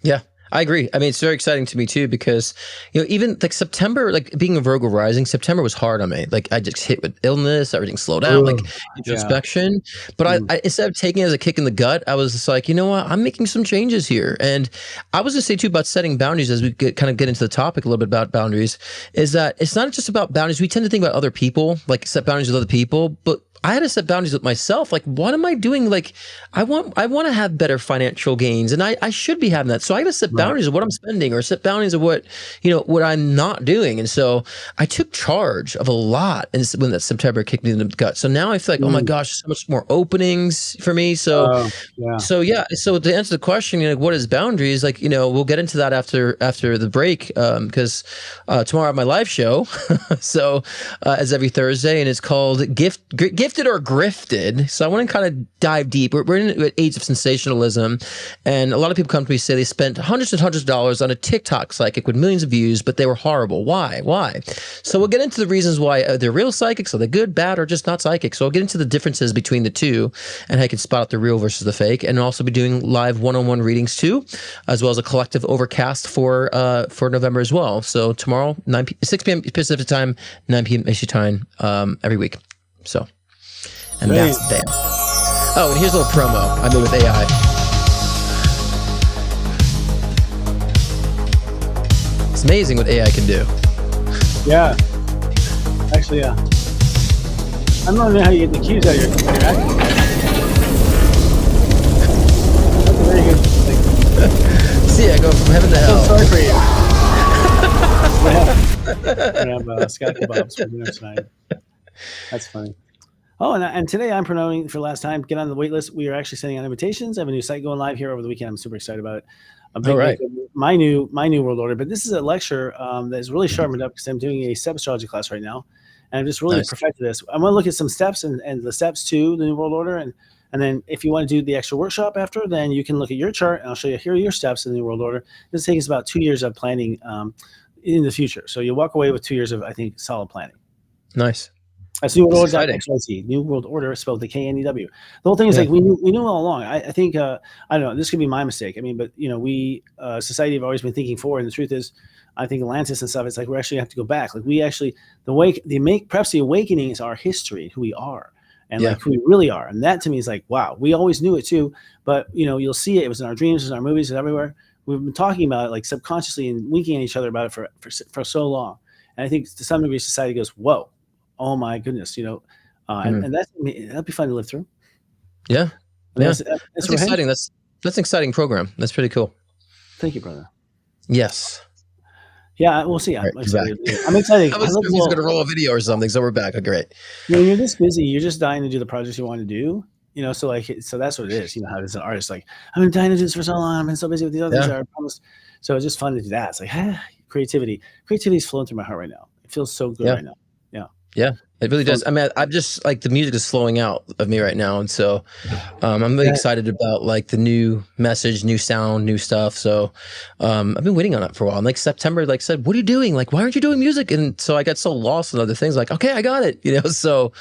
Yeah. I agree. I mean, it's very exciting to me too, because, even like September, like being a Virgo rising, September was hard on me. Like I just hit with illness, everything slowed down, like introspection. But I instead of taking it as a kick in the gut, I was just like, you know what, I'm making some changes here. And I was going to say too about setting boundaries, as we get into the topic a little bit about boundaries, is that it's not just about boundaries. We tend to think about other people, like set boundaries with other people, but I had to set boundaries with myself. Like, what am I doing? Like, I want to have better financial gains, and I should be having that. So I got to set boundaries of what I'm spending, or set boundaries of what I'm not doing. And so I took charge of a lot. And when that September kicked me in the gut. So now I feel like, oh my gosh, so much more openings for me. So, So to answer the question, what is boundaries? Like, we'll get into that after the break, because tomorrow I have my live show. So as every Thursday, and it's called Gifted or Grifted. So I want to kind of dive deep. We're in an age of sensationalism, and a lot of people come to me and say they spent hundreds and hundreds of dollars on a TikTok psychic with millions of views, but they were horrible. Why? So we'll get into the reasons why they're real psychics, are they good, bad, or just not psychic. So I'll get into the differences between the two and how you can spot out the real versus the fake, and I'll also be doing live one-on-one readings too, as well as a collective overcast for November as well. So tomorrow, 6 p.m. Pacific time, 9 p.m. Eastern time, every week. So. And that's that. Oh, and here's a little promo I made with AI. It's amazing what AI can do. Yeah. Actually, yeah. I don't know how you get the cues out of your acting. That's a very good thing. See, I go from heaven to hell. I'm so sorry for you. We have Scott Kebabs for dinner tonight. That's funny. Oh, and today I'm promoting for the last time. Get on the wait list. We are actually sending out invitations. I have a new site going live here over the weekend. I'm super excited about it. All right. My new world order. But this is a lecture that is really sharpened up, because I'm doing a step astrology class right now, and I've just really perfected this. I'm going to look at some steps and the steps to the new world order, and then if you want to do the extra workshop after, then you can look at your chart, and I'll show you here are your steps in the new world order. This takes about 2 years of planning in the future. So you'll walk away with 2 years of, I think, solid planning. Nice. That's New World Order. New World Order spelled the KNEW. The whole thing is like we knew all along. I think I don't know. This could be my mistake. I mean, but we society have always been thinking forward. And the truth is, I think Atlantis and stuff. It's like we actually have to go back. Like we actually perhaps the awakening is our history, who we are, and like who we really are. And that to me is like, wow, we always knew it too. But you'll see it. It was in our dreams, it was in our movies, and everywhere. We've been talking about it like subconsciously and winking at each other about it for so long. And I think to some degree society goes, whoa. Oh my goodness, and that'd be fun to live through. Yeah. And Yeah. that's That's what exciting. That's an exciting program. That's pretty cool. Thank you, brother. Yes. Yeah, we'll see. All right, I'm you're back. excited. I'm excited. I was going to roll a video or something, so we're back. Oh, great. When you're this busy, you're just dying to do the projects you want to do. So that's what it is. How as an artist, like I've been dying to do this for so long. I've been so busy with these other things that I promised. So it's just fun to do that. It's like creativity. Creativity is flowing through my heart right now. It feels so good right now. Yeah. Yeah, it really does. I mean, I'm just like the music is flowing out of me right now, and so I'm really excited about like the new message, new sound, new stuff. So I've been waiting on it for a while. And like September, like said, what are you doing? Like, why aren't you doing music? And so I got so lost in other things. Like, okay, I got it. So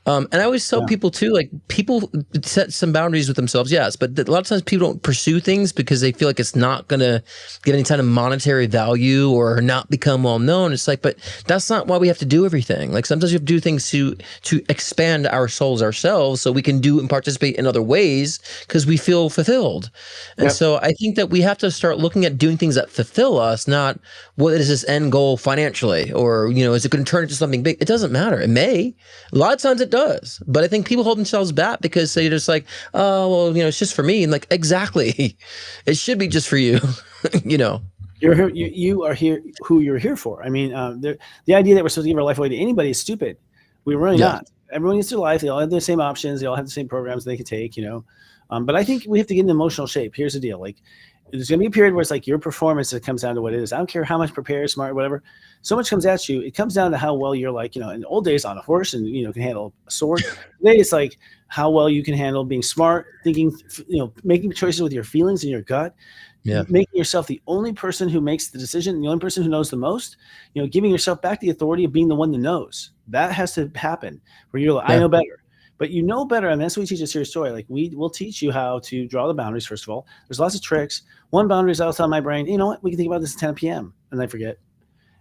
and I always tell people too, like people set some boundaries with themselves, yes, but a lot of times people don't pursue things because they feel like it's not gonna get any kind of monetary value or not become well known. It's like, but that's not why we have to do everything. Like sometimes we have to do things to expand our souls ourselves so we can do and participate in other ways because we feel fulfilled. And so I think that we have to start looking at doing things that fulfill us, not what is this end goal financially, or is it going to turn into something big? It doesn't matter. It may. A lot of times it does, but I think people hold themselves back because they're just like, oh well, it's just for me. And like, exactly, it should be just for you. You're here, you are here who you're here for. I mean, the idea that we're supposed to give our life away to anybody is stupid. We're really not. Everyone gets their life. They all have the same options. They all have the same programs they can take, But I think we have to get in emotional shape. Here's the deal. Like, there's going to be a period where it's like your performance that comes down to what it is. I don't care how much prepared, smart, whatever. So much comes at you. It comes down to how well you're like, in the old days on a horse and, can handle a sword. Today it's like how well you can handle being smart, thinking, making choices with your feelings and your gut. Yeah. Making yourself the only person who makes the decision, the only person who knows the most, giving yourself back the authority of being the one that knows. That has to happen where you're like, I know better. But you know better, and that's what we teach a serious story. Like we'll teach you how to draw the boundaries, first of all. There's lots of tricks. One boundary is I'll tell my brain, you know what, we can think about this at 10 p.m. and I forget.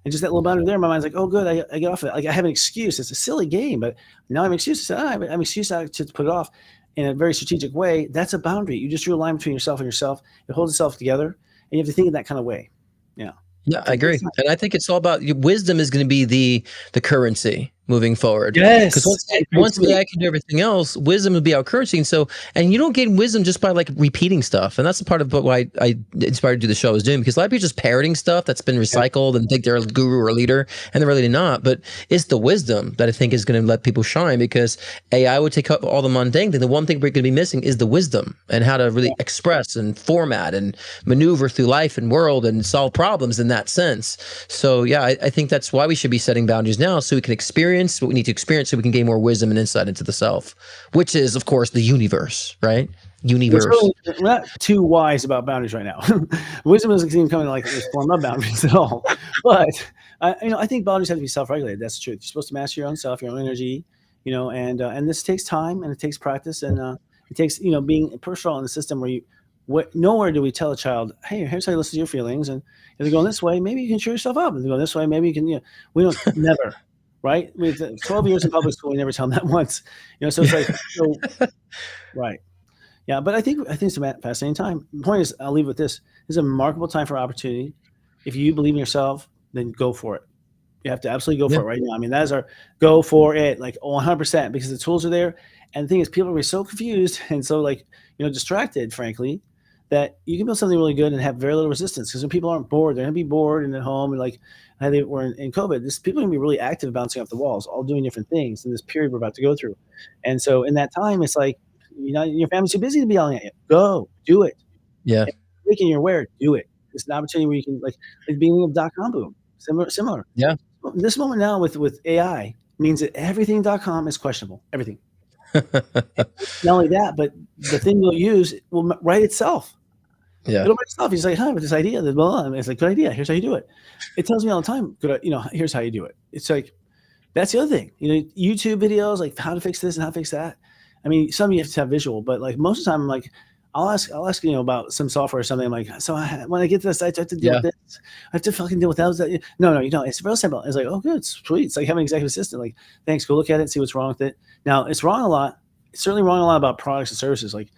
And just that little boundary there, my mind's like, oh, good, I get off of it. Like I have an excuse. It's a silly game, but now I have an excuse. I have an excuse to put it off in a very strategic way. That's a boundary. You just drew a line between yourself and yourself. It holds itself together, and you have to think in that kind of way. Yeah. Yeah, I agree. And I think it's all about wisdom is going to be the currency moving forward. Yes. Because once AI can do everything else, wisdom will be our currency. And you don't gain wisdom just by like repeating stuff. And that's the part of why I inspired to do the show I was doing, because a lot of people are just parroting stuff that's been recycled and think they're a guru or a leader, and they're really not. But it's the wisdom that I think is going to let people shine, because AI would take up all the mundane thing. The one thing we're going to be missing is the wisdom and how to really express and format and maneuver through life and world and solve problems in that sense. So yeah, I think that's why we should be setting boundaries now, so we can experience what we need to experience, so we can gain more wisdom and insight into the self, which is of course the universe, right? Universe. We're not too wise about boundaries right now. Wisdom doesn't seem coming like this form of boundaries at all. But I think boundaries have to be self-regulated. That's the truth. You're supposed to master your own self, your own energy, and this takes time and it takes practice, and it takes being personal in the system where nowhere do we tell a child, hey, here's how you listen to your feelings, and if they're going this way, maybe you can cheer yourself up. If they're going this way, maybe you can. We don't never. Right? With 12 years in public school, we never tell them that once. So it's like, right. Yeah, but I think it's a fascinating time. The point is, I'll leave with this. This is a remarkable time for opportunity. If you believe in yourself, then go for it. You have to absolutely go for it right now. I mean, that is our go for it, like 100%, because the tools are there. And the thing is, people are so confused and so distracted, frankly, that you can build something really good and have very little resistance. Because when people aren't bored, they're going to be bored and at home, and how they were in COVID, people are going to be really active, bouncing off the walls, all doing different things in this period we're about to go through. And so in that time, it's like, your family's too busy to be yelling at you. Go, do it. Yeah. Making your aware, do it. It's an opportunity where you can, like the beginning of .com boom, similar. Yeah. This moment now with AI means that everything .com is questionable. Everything. Not only that, but the thing you'll use will write itself. Yeah. It'll write itself. He's like, with this idea, it's like, good idea. Here's how you do it. It tells me all the time, here's how you do it. It's like, that's the other thing. YouTube videos, like how to fix this and how to fix that. I mean, some you have to have visual, but like most of the time, I'm like, I'll ask about some software or something. I'm like, so when I get to this, I have to deal with this. I have to fucking deal with that. No, you don't. It's real simple. It's like, oh, good, sweet. It's like having an executive assistant. Like, thanks. Go look at it and see what's wrong with it. Now, it's wrong a lot. It's certainly wrong a lot about products and services. Like,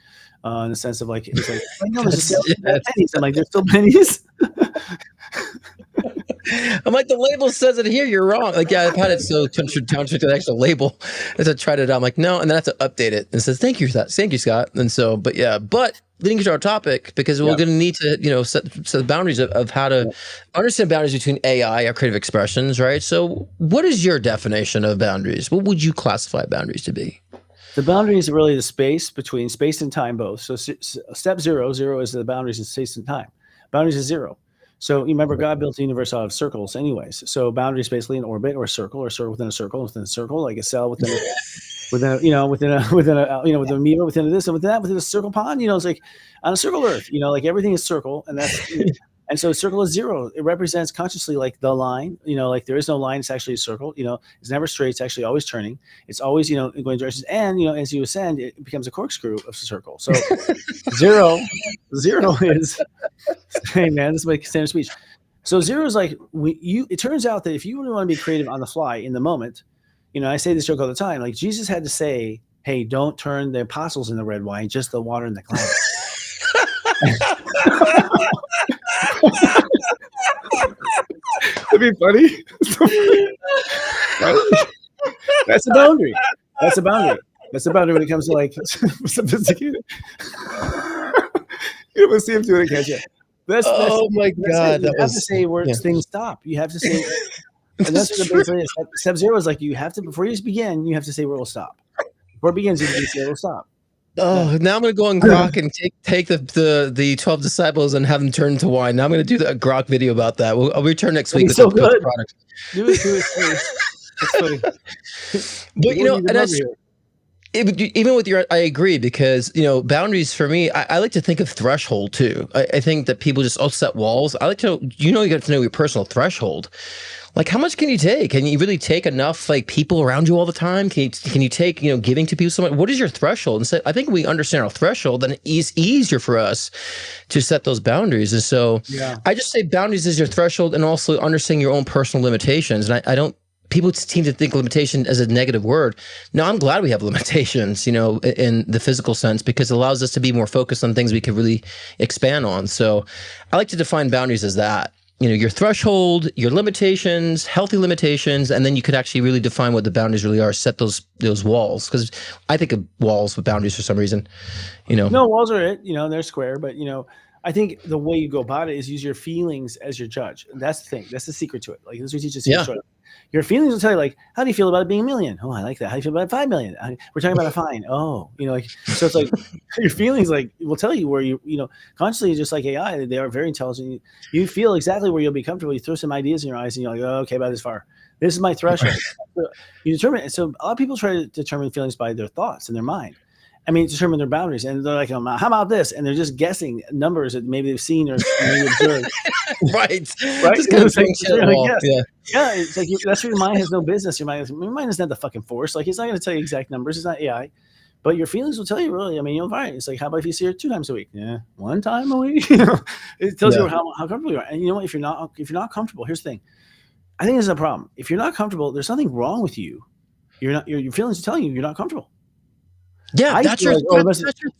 in the sense of like, it's like, I know there's pennies. I'm like, there's still pennies. I'm like, the label says it here. You're wrong. Like, yeah, I've had it so counter to the actual label. As I tried it out, I'm like, no, and then I have to update it. And it says, thank you for that. Thank you, Scott. And so, but leading to our topic, because we're going to need to, set the boundaries of how to understand boundaries between AI, our creative expressions, right? So what is your definition of boundaries? What would you classify boundaries to be? The boundaries are really the space between space and time both. So step zero is the boundaries in space and time. Boundaries is zero. So you remember God built the universe out of circles anyways. So boundaries basically an orbit or a circle within a circle, like a cell within a within a amoeba, within this and within that, within a circle pond, it's like on a circle earth, like everything is circle, and that's and so circle is zero. It represents consciously like the line, like there is no line, it's actually a circle, it's never straight, it's actually always turning, it's always, going directions, and as you ascend, it becomes a corkscrew of a circle. So zero is, hey man, this is my standard speech. So zero is like it turns out that if you really want to be creative on the fly in the moment, I say this joke all the time, like Jesus had to say, hey, don't turn the apostles into red wine, just the water in the glass. That'd be funny. That's a boundary. That's a boundary when it comes to like sophisticated. You don't see him doing it, can't you? My God. You have to say where things stop. You have to say, and that's what the base is. Step zero is like you have to, before you just begin, you have to say where it'll stop. Before it begins, you have to say it'll stop. Oh, now I'm going to go on Grok and take the 12 disciples and have them turn into wine. Now I'm going to do a Grok video about that. I'll return next week with so the good. product. Do it. It's funny. But and even with I agree, because boundaries for me, I like to think of threshold too. I think that people just set walls. I like to you got to know your personal threshold. Like, how much can you take? Can you really take enough like people around you all the time? Can you take giving to people so much? What is your threshold? And so I think we understand our threshold, then it's easier for us to set those boundaries. And so I just say boundaries is your threshold, and also understanding your own personal limitations. And I don't. People seem to think limitation as a negative word. No, I'm glad we have limitations, in the physical sense, because it allows us to be more focused on things we can really expand on. So I like to define boundaries as that. Your threshold, your limitations, healthy limitations, and then you could actually really define what the boundaries really are, set those walls. Because I think of walls with boundaries for some reason, No, walls are it, they're square, but I think the way you go about it is use your feelings as your judge. And that's the thing. That's the secret to it. Like this is what teaches you. Your feelings will tell you, like, how do you feel about it being a million? Oh, I like that. How do you feel about 5 million? We're talking about a fine. Oh, so it's like your feelings, like, will tell you where consciously, just like AI, they are very intelligent. You feel exactly where you'll be comfortable. You throw some ideas in your eyes and you're like, oh, okay, about this far. This is my threshold. You determine it. So a lot of people try to determine feelings by their thoughts in their mind. Determine their boundaries, and they're like, how about this? And they're just guessing numbers that maybe they've seen or maybe observed. right. Just kind of it's like that's where your mind has no business. Your mind is not the fucking force. Like, it's not going to tell you exact numbers. It's not AI, but your feelings will tell you. Really, you'll find it's like, how about if you see her 2 times a week? Yeah, 1 time a week. It tells you how comfortable you are. And if you're not comfortable, here's the thing. I think this is a problem. If you're not comfortable, there's nothing wrong with you. Your feelings are telling you you're not comfortable. Yeah, that's your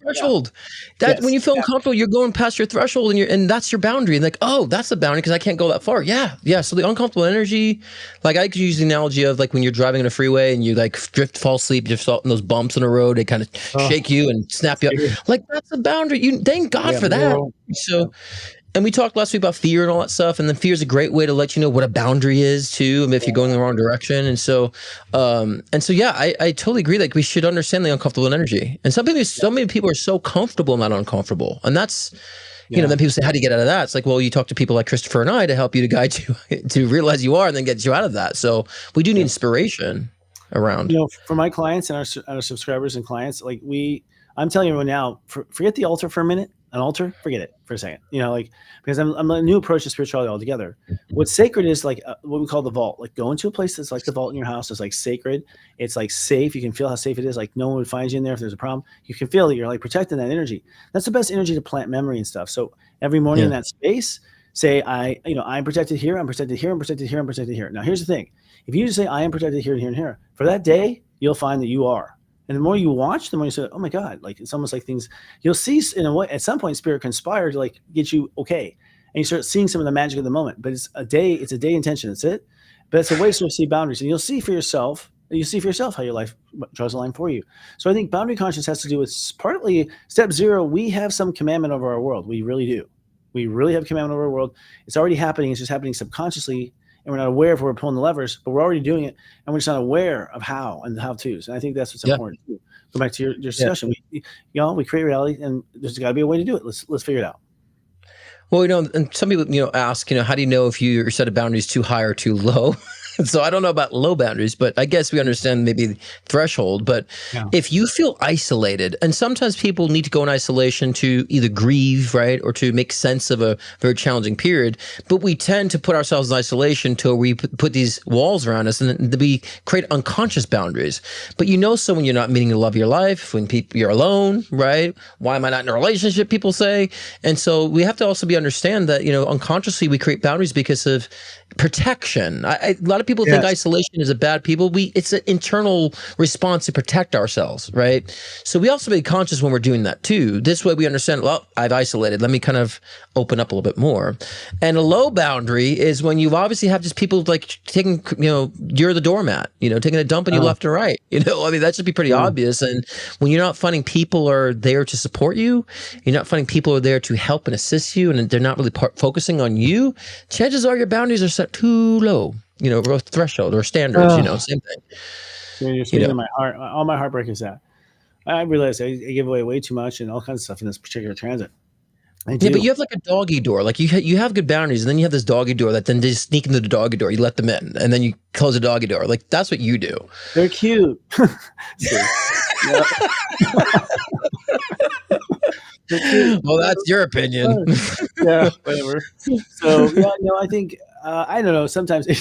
threshold. When you feel uncomfortable, you're going past your threshold, and that's your boundary. And like, oh, that's the boundary because I can't go that far. Yeah. So the uncomfortable energy, like I could use the analogy of like when you're driving on a freeway and you like fall asleep, you're in those bumps in the road, they kind of shake you and snap you up. Like that's the boundary. You thank God for that. So. And we talked last week about fear and all that stuff, and then fear is a great way to let you know what a boundary is too, if you're going in the wrong direction. And so, I totally agree. Like we should understand the uncomfortable energy. And so many people are so comfortable not uncomfortable, and that's, then people say, how do you get out of that? It's like, well, you talk to people like Christopher and I to help you, to guide you to realize you are, and then get you out of that. So we do need inspiration around. For my clients and our subscribers and clients, like I'm telling everyone now, forget the altar for a minute. An altar, forget it for a second. Because I'm a new approach to spirituality altogether. What's sacred is like what we call the vault. Like go into a place that's like the vault in your house. It's like sacred. It's like safe. You can feel how safe it is. Like no one would find you in there if there's a problem. You can feel that you're like protecting that energy. That's the best energy to plant memory and stuff. So every morning in that space, say I'm protected here. I'm protected here. I'm protected here. I'm protected here. Now here's the thing: if you just say I am protected here and here and here, for that day, you'll find that you are. And the more you watch, the more you say, oh my God, like it's almost like things you'll see in a way, at some point, spirit conspire to like get you okay. and you start seeing some of the magic of the moment. But it's a day intention. That's it. But it's a way to see boundaries, and you'll see for yourself. You see for yourself how your life draws a line for you. So I think boundary conscious has to do with partly step 0. We have some commandment over our world. We really do. We really have commandment over our world. It's already happening. It's just happening subconsciously, and we're not aware of where we're pulling the levers, but we're already doing it, and we're just not aware of how and the how-tos. And I think that's what's important. Go back to your discussion. We create reality, and there's got to be a way to do it. Let's figure it out. Well, and some people, ask, how do you know if your set of boundaries too high or too low? So I don't know about low boundaries, but I guess we understand maybe threshold. But if you feel isolated, and sometimes people need to go in isolation to either grieve, right, or to make sense of a very challenging period, but we tend to put ourselves in isolation till we put these walls around us, and we create unconscious boundaries. But someone you're not meeting the love of your life, when you're alone, right? Why am I not in a relationship, people say. And so we have to also understand that, unconsciously we create boundaries because of protection. A lot of people think isolation is a bad people. It's an internal response to protect ourselves, right? So we also be conscious when we're doing that too. This way we understand, well, I've isolated. Let me kind of open up a little bit more. And a low boundary is when you obviously have just people like taking, you're the doormat, taking a dump on you left and right. That should be pretty obvious. And when you're not finding people are there to support you, you're not finding people are there to help and assist you, and they're not really focusing on you, chances are your boundaries are set too low, threshold or standards, same thing. You're speaking to my heart. All my heartbreak is that I realize I give away way too much and all kinds of stuff in this particular transit. Yeah, but you have like a doggy door. Like you have good boundaries, and then you have this doggy door that then they just sneak into the doggy door. You let them in, and then you close the doggy door. Like that's what you do. They're cute. Well, that's your opinion. Yeah, whatever. So I think I don't know. Sometimes I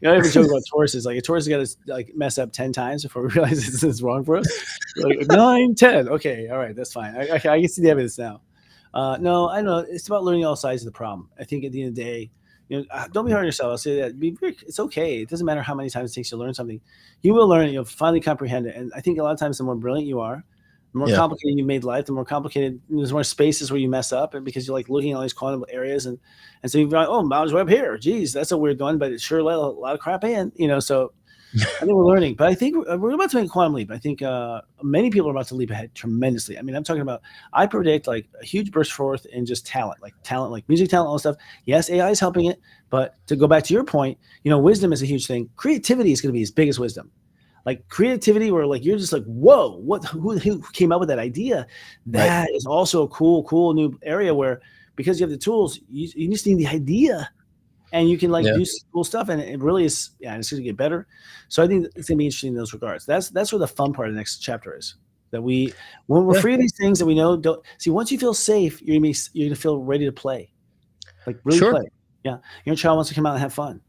ever joke about Tauruses. Like a Taurus has got to mess up 10 times before we realize this is wrong for us. Like 9, 10. Okay, all right, that's fine. I can see the evidence now. No, I don't know. It's about learning all sides of the problem. I think at the end of the day, don't be hard on yourself. I'll say that. It's okay. It doesn't matter how many times it takes you to learn something. You will learn it. You'll finally comprehend it. And I think a lot of times the more brilliant you are, the more complicated you made life, the more complicated, there's more spaces where you mess up, and because you're like looking at all these quantum areas, and so you're like, oh, boundaries way up here. Geez, that's a weird one, but it sure let a lot of crap in, So I think we're learning, but I think we're about to make a quantum leap. I think many people are about to leap ahead tremendously. I mean, I'm talking about, I predict like a huge burst forth in just talent, like music talent, all this stuff. Yes, AI is helping it, but to go back to your point, wisdom is a huge thing. Creativity is going to be as big as wisdom. Like creativity, where like you're just like, whoa, who came up with that idea? That is also a cool new area where, because you have the tools, you just need the idea, and you can do cool stuff, and it really is. Yeah, it's going to get better. So I think it's going to be interesting in those regards. That's where the fun part of the next chapter is. That when we're free of these things that we know don't see. Once you feel safe, you're gonna feel ready to play, like really play. Yeah, your child wants to come out and have fun.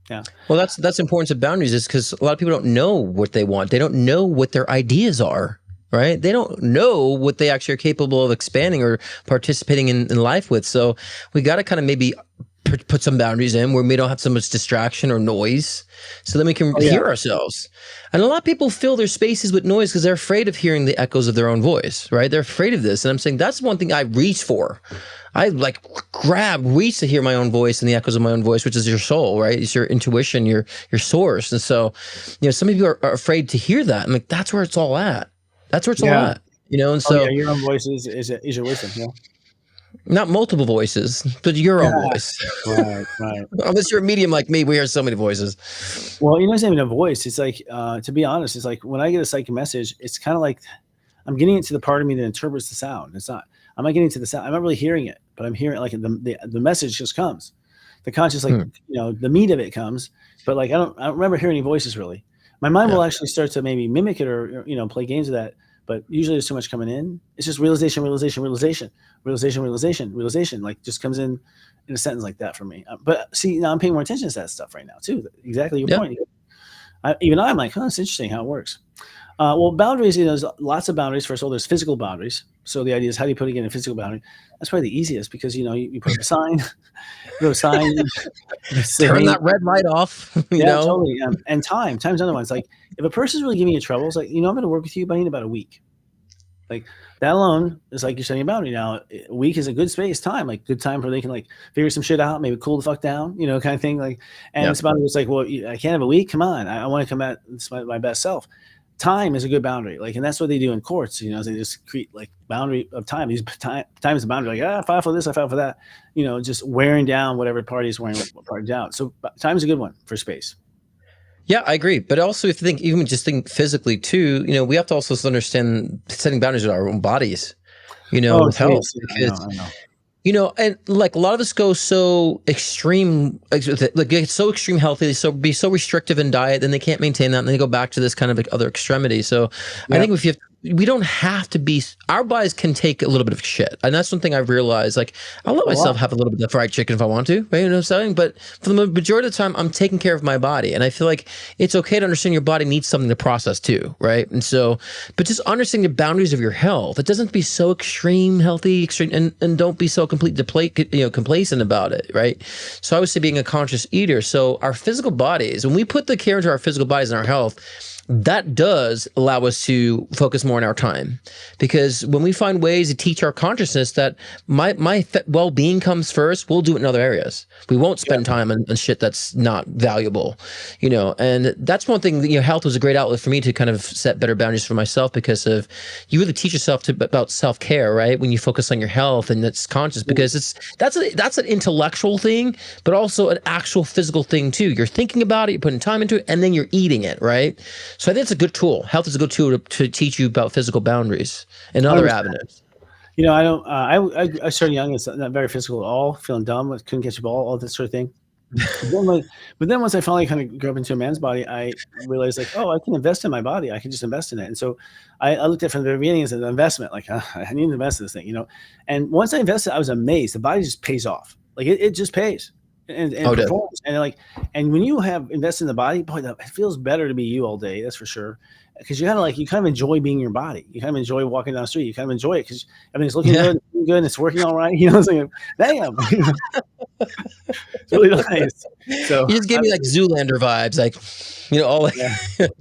Yeah. Well, that's importance of boundaries, is because a lot of people don't know what they want. They don't know what their ideas are, right? They don't know what they actually are capable of expanding or participating in life with. So we got to kind of maybe put some boundaries in where we don't have so much distraction or noise, so then we can hear ourselves. And a lot of people fill their spaces with noise because they're afraid of hearing the echoes of their own voice, right? They're afraid of this. And I'm saying that's one thing I reach for. I reach to hear my own voice and the echoes of my own voice, which is your soul, right? It's your intuition, your source. And so, some people are afraid to hear that. I'm like, that's where it's all at. That's where it's all at, And so your own voice is your wisdom. Yeah. Not multiple voices, but your own voice. Right. Unless you're a medium like me, we hear so many voices. Well, it's not even a voice. It's like, to be honest, it's like when I get a psychic message, it's kind of like I'm getting it to the part of me that interprets the sound. It's not. I'm not getting to the sound. I'm not really hearing it, but I'm hearing like the message just comes. The conscious, the meat of it comes, but like I don't remember hearing any voices really. My mind will actually start to maybe mimic it or play games with that. But usually there's so much coming in. It's just realization, like just comes in a sentence like that for me. But see, now I'm paying more attention to that stuff right now too. Exactly your point. I'm like, it's interesting how it works. Well, boundaries, there's lots of boundaries. First of all, there's physical boundaries. So the idea is, how do you put again a physical boundary? That's probably the easiest because, you put up a sign, turn that red light off, Totally. And time's another one. It's like, if a person's really giving you trouble, it's like, I'm going to work with you, but I need about a week. Like that alone is like you're setting a boundary. Now, a week is a good space time, like good time where they can like figure some shit out, maybe cool the fuck down, kind of thing. Like, and it's about it's like, well, I can't have a week. Come on, I want to come at my best self. Time is a good boundary, like, and that's what they do in courts. They just create like boundary of time. These time is a boundary. Like, I file for this, I file for that. Just wearing down whatever party is wearing what party down. So time is a good one for space. Yeah, I agree. But also, if you think, even just think physically too, we have to also understand setting boundaries with our own bodies, with health. Because, I know. And like a lot of us go so extreme, like get so extreme healthy, be so restrictive in diet, then they can't maintain that, and then they go back to this kind of like other extremity. So I think we don't have to be. Our bodies can take a little bit of shit, and that's one thing I've realized. Like, I'll let myself have a little bit of fried chicken if I want to, right? You know what I'm saying? But for the majority of the time, I'm taking care of my body, and I feel like it's okay to understand your body needs something to process too, right? And so, but just understanding the boundaries of your health. It doesn't be so extreme and don't be so complacent about it, right? So I would say being a conscious eater. So our physical bodies, when we put the care into our physical bodies and our health, that does allow us to focus more on our time, because when we find ways to teach our consciousness that my well-being comes first, we'll do it in other areas. We won't spend time on shit that's not valuable, and that's one thing. Health was a great outlet for me to kind of set better boundaries for myself, because of you really teach yourself about self-care, right? When you focus on your health and it's conscious, because that's an intellectual thing, but also an actual physical thing too. You're thinking about it, you're putting time into it, and then you're eating it, right? So I think it's a good tool. Health is a good tool to teach you about physical boundaries and other avenues. I don't. I started young. It's not very physical at all. Feeling dumb, couldn't catch a ball, all that sort of thing. But then once I finally kind of grew up into a man's body, I realized like, I can invest in my body. I can just invest in it. And so I looked at it from the very beginning as an investment. Like, I need to invest in this thing, And once I invested, I was amazed. The body just pays off. Like it just pays. And performs. And when you have invested in the body, boy, it feels better to be you all day. That's for sure. Because you kind of enjoy being your body. You kind of enjoy walking down the street. You kind of enjoy it because it's looking good, and it's working all right. It's like, damn, it's really nice. So you just gave me like Zoolander vibes, like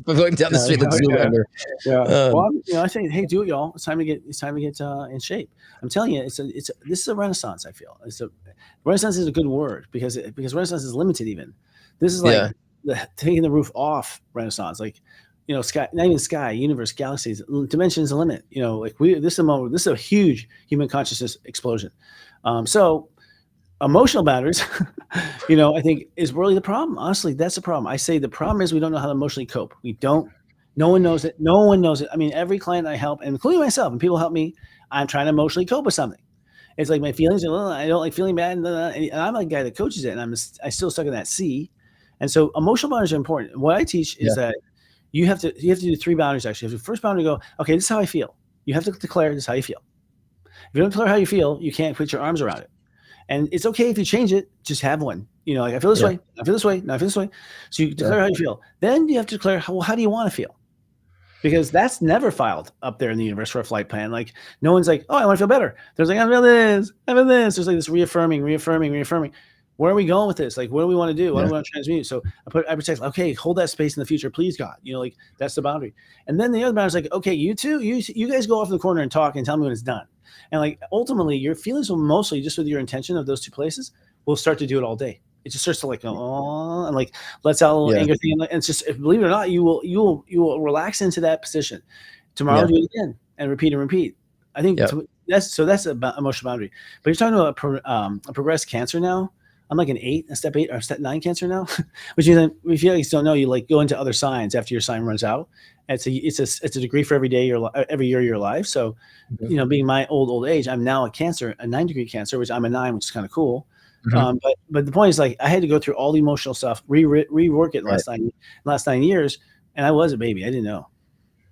going down the street like Zoolander. Yeah. Well, I say, hey, do it, y'all. It's time to get in shape. I'm telling you, this is a renaissance. I feel renaissance is a good word because renaissance is limited. Even this is like taking the roof off renaissance, like. Sky, not even sky, universe, galaxies, dimensions, a limit. This is a moment. This is a huge human consciousness explosion. So, emotional boundaries, I think is really the problem. Honestly, that's the problem. I say the problem is we don't know how to emotionally cope. We don't. No one knows it. No one knows it. I mean, every client I help, including myself, and people help me, I'm trying to emotionally cope with something. It's like my feelings are. I don't like feeling bad, and I'm a guy that coaches it, and I still stuck in that C. And so, emotional boundaries are important. What I teach is that. You have to do 3 boundaries, actually. The first boundary, go, okay, this is how I feel. You have to declare this is how you feel. If you don't declare how you feel, you can't put your arms around it. And it's okay if you change it, just have one. Like, I feel this way, I feel this way, now I feel this way. So you declare how you feel. Then you have to declare, how do you want to feel? Because that's never filed up there in the universe for a flight plan. Like, no one's like, I want to feel better. There's like, I feel this. There's like this reaffirming. Where are we going with this? Like, what do we want to do? What do we want to transmute? So I protect, okay, hold that space in the future, please, God. Like, that's the boundary. And then the other boundary is like, okay, you two, you guys go off in the corner and talk and tell me when it's done. And like, ultimately, your feelings will mostly, just with your intention of those 2 places, will start to do it all day. It just starts to like, oh, and like lets out a little anger thing. And it's just, believe it or not, you will relax into that position. Tomorrow, do it again and repeat. I think that's about emotional boundary. But you're talking about a progressed cancer now. I'm like a step 8 or step 9 cancer now, which means if you guys don't know, you like go into other signs after your sign runs out. It's a degree for every day every year of your life. So, being my old age, I'm now a 9-degree cancer, which I'm a 9, which is kind of cool. Mm-hmm. But the point is, like, I had to go through all the emotional stuff, rework it last 9 years, and I was a baby. I didn't know.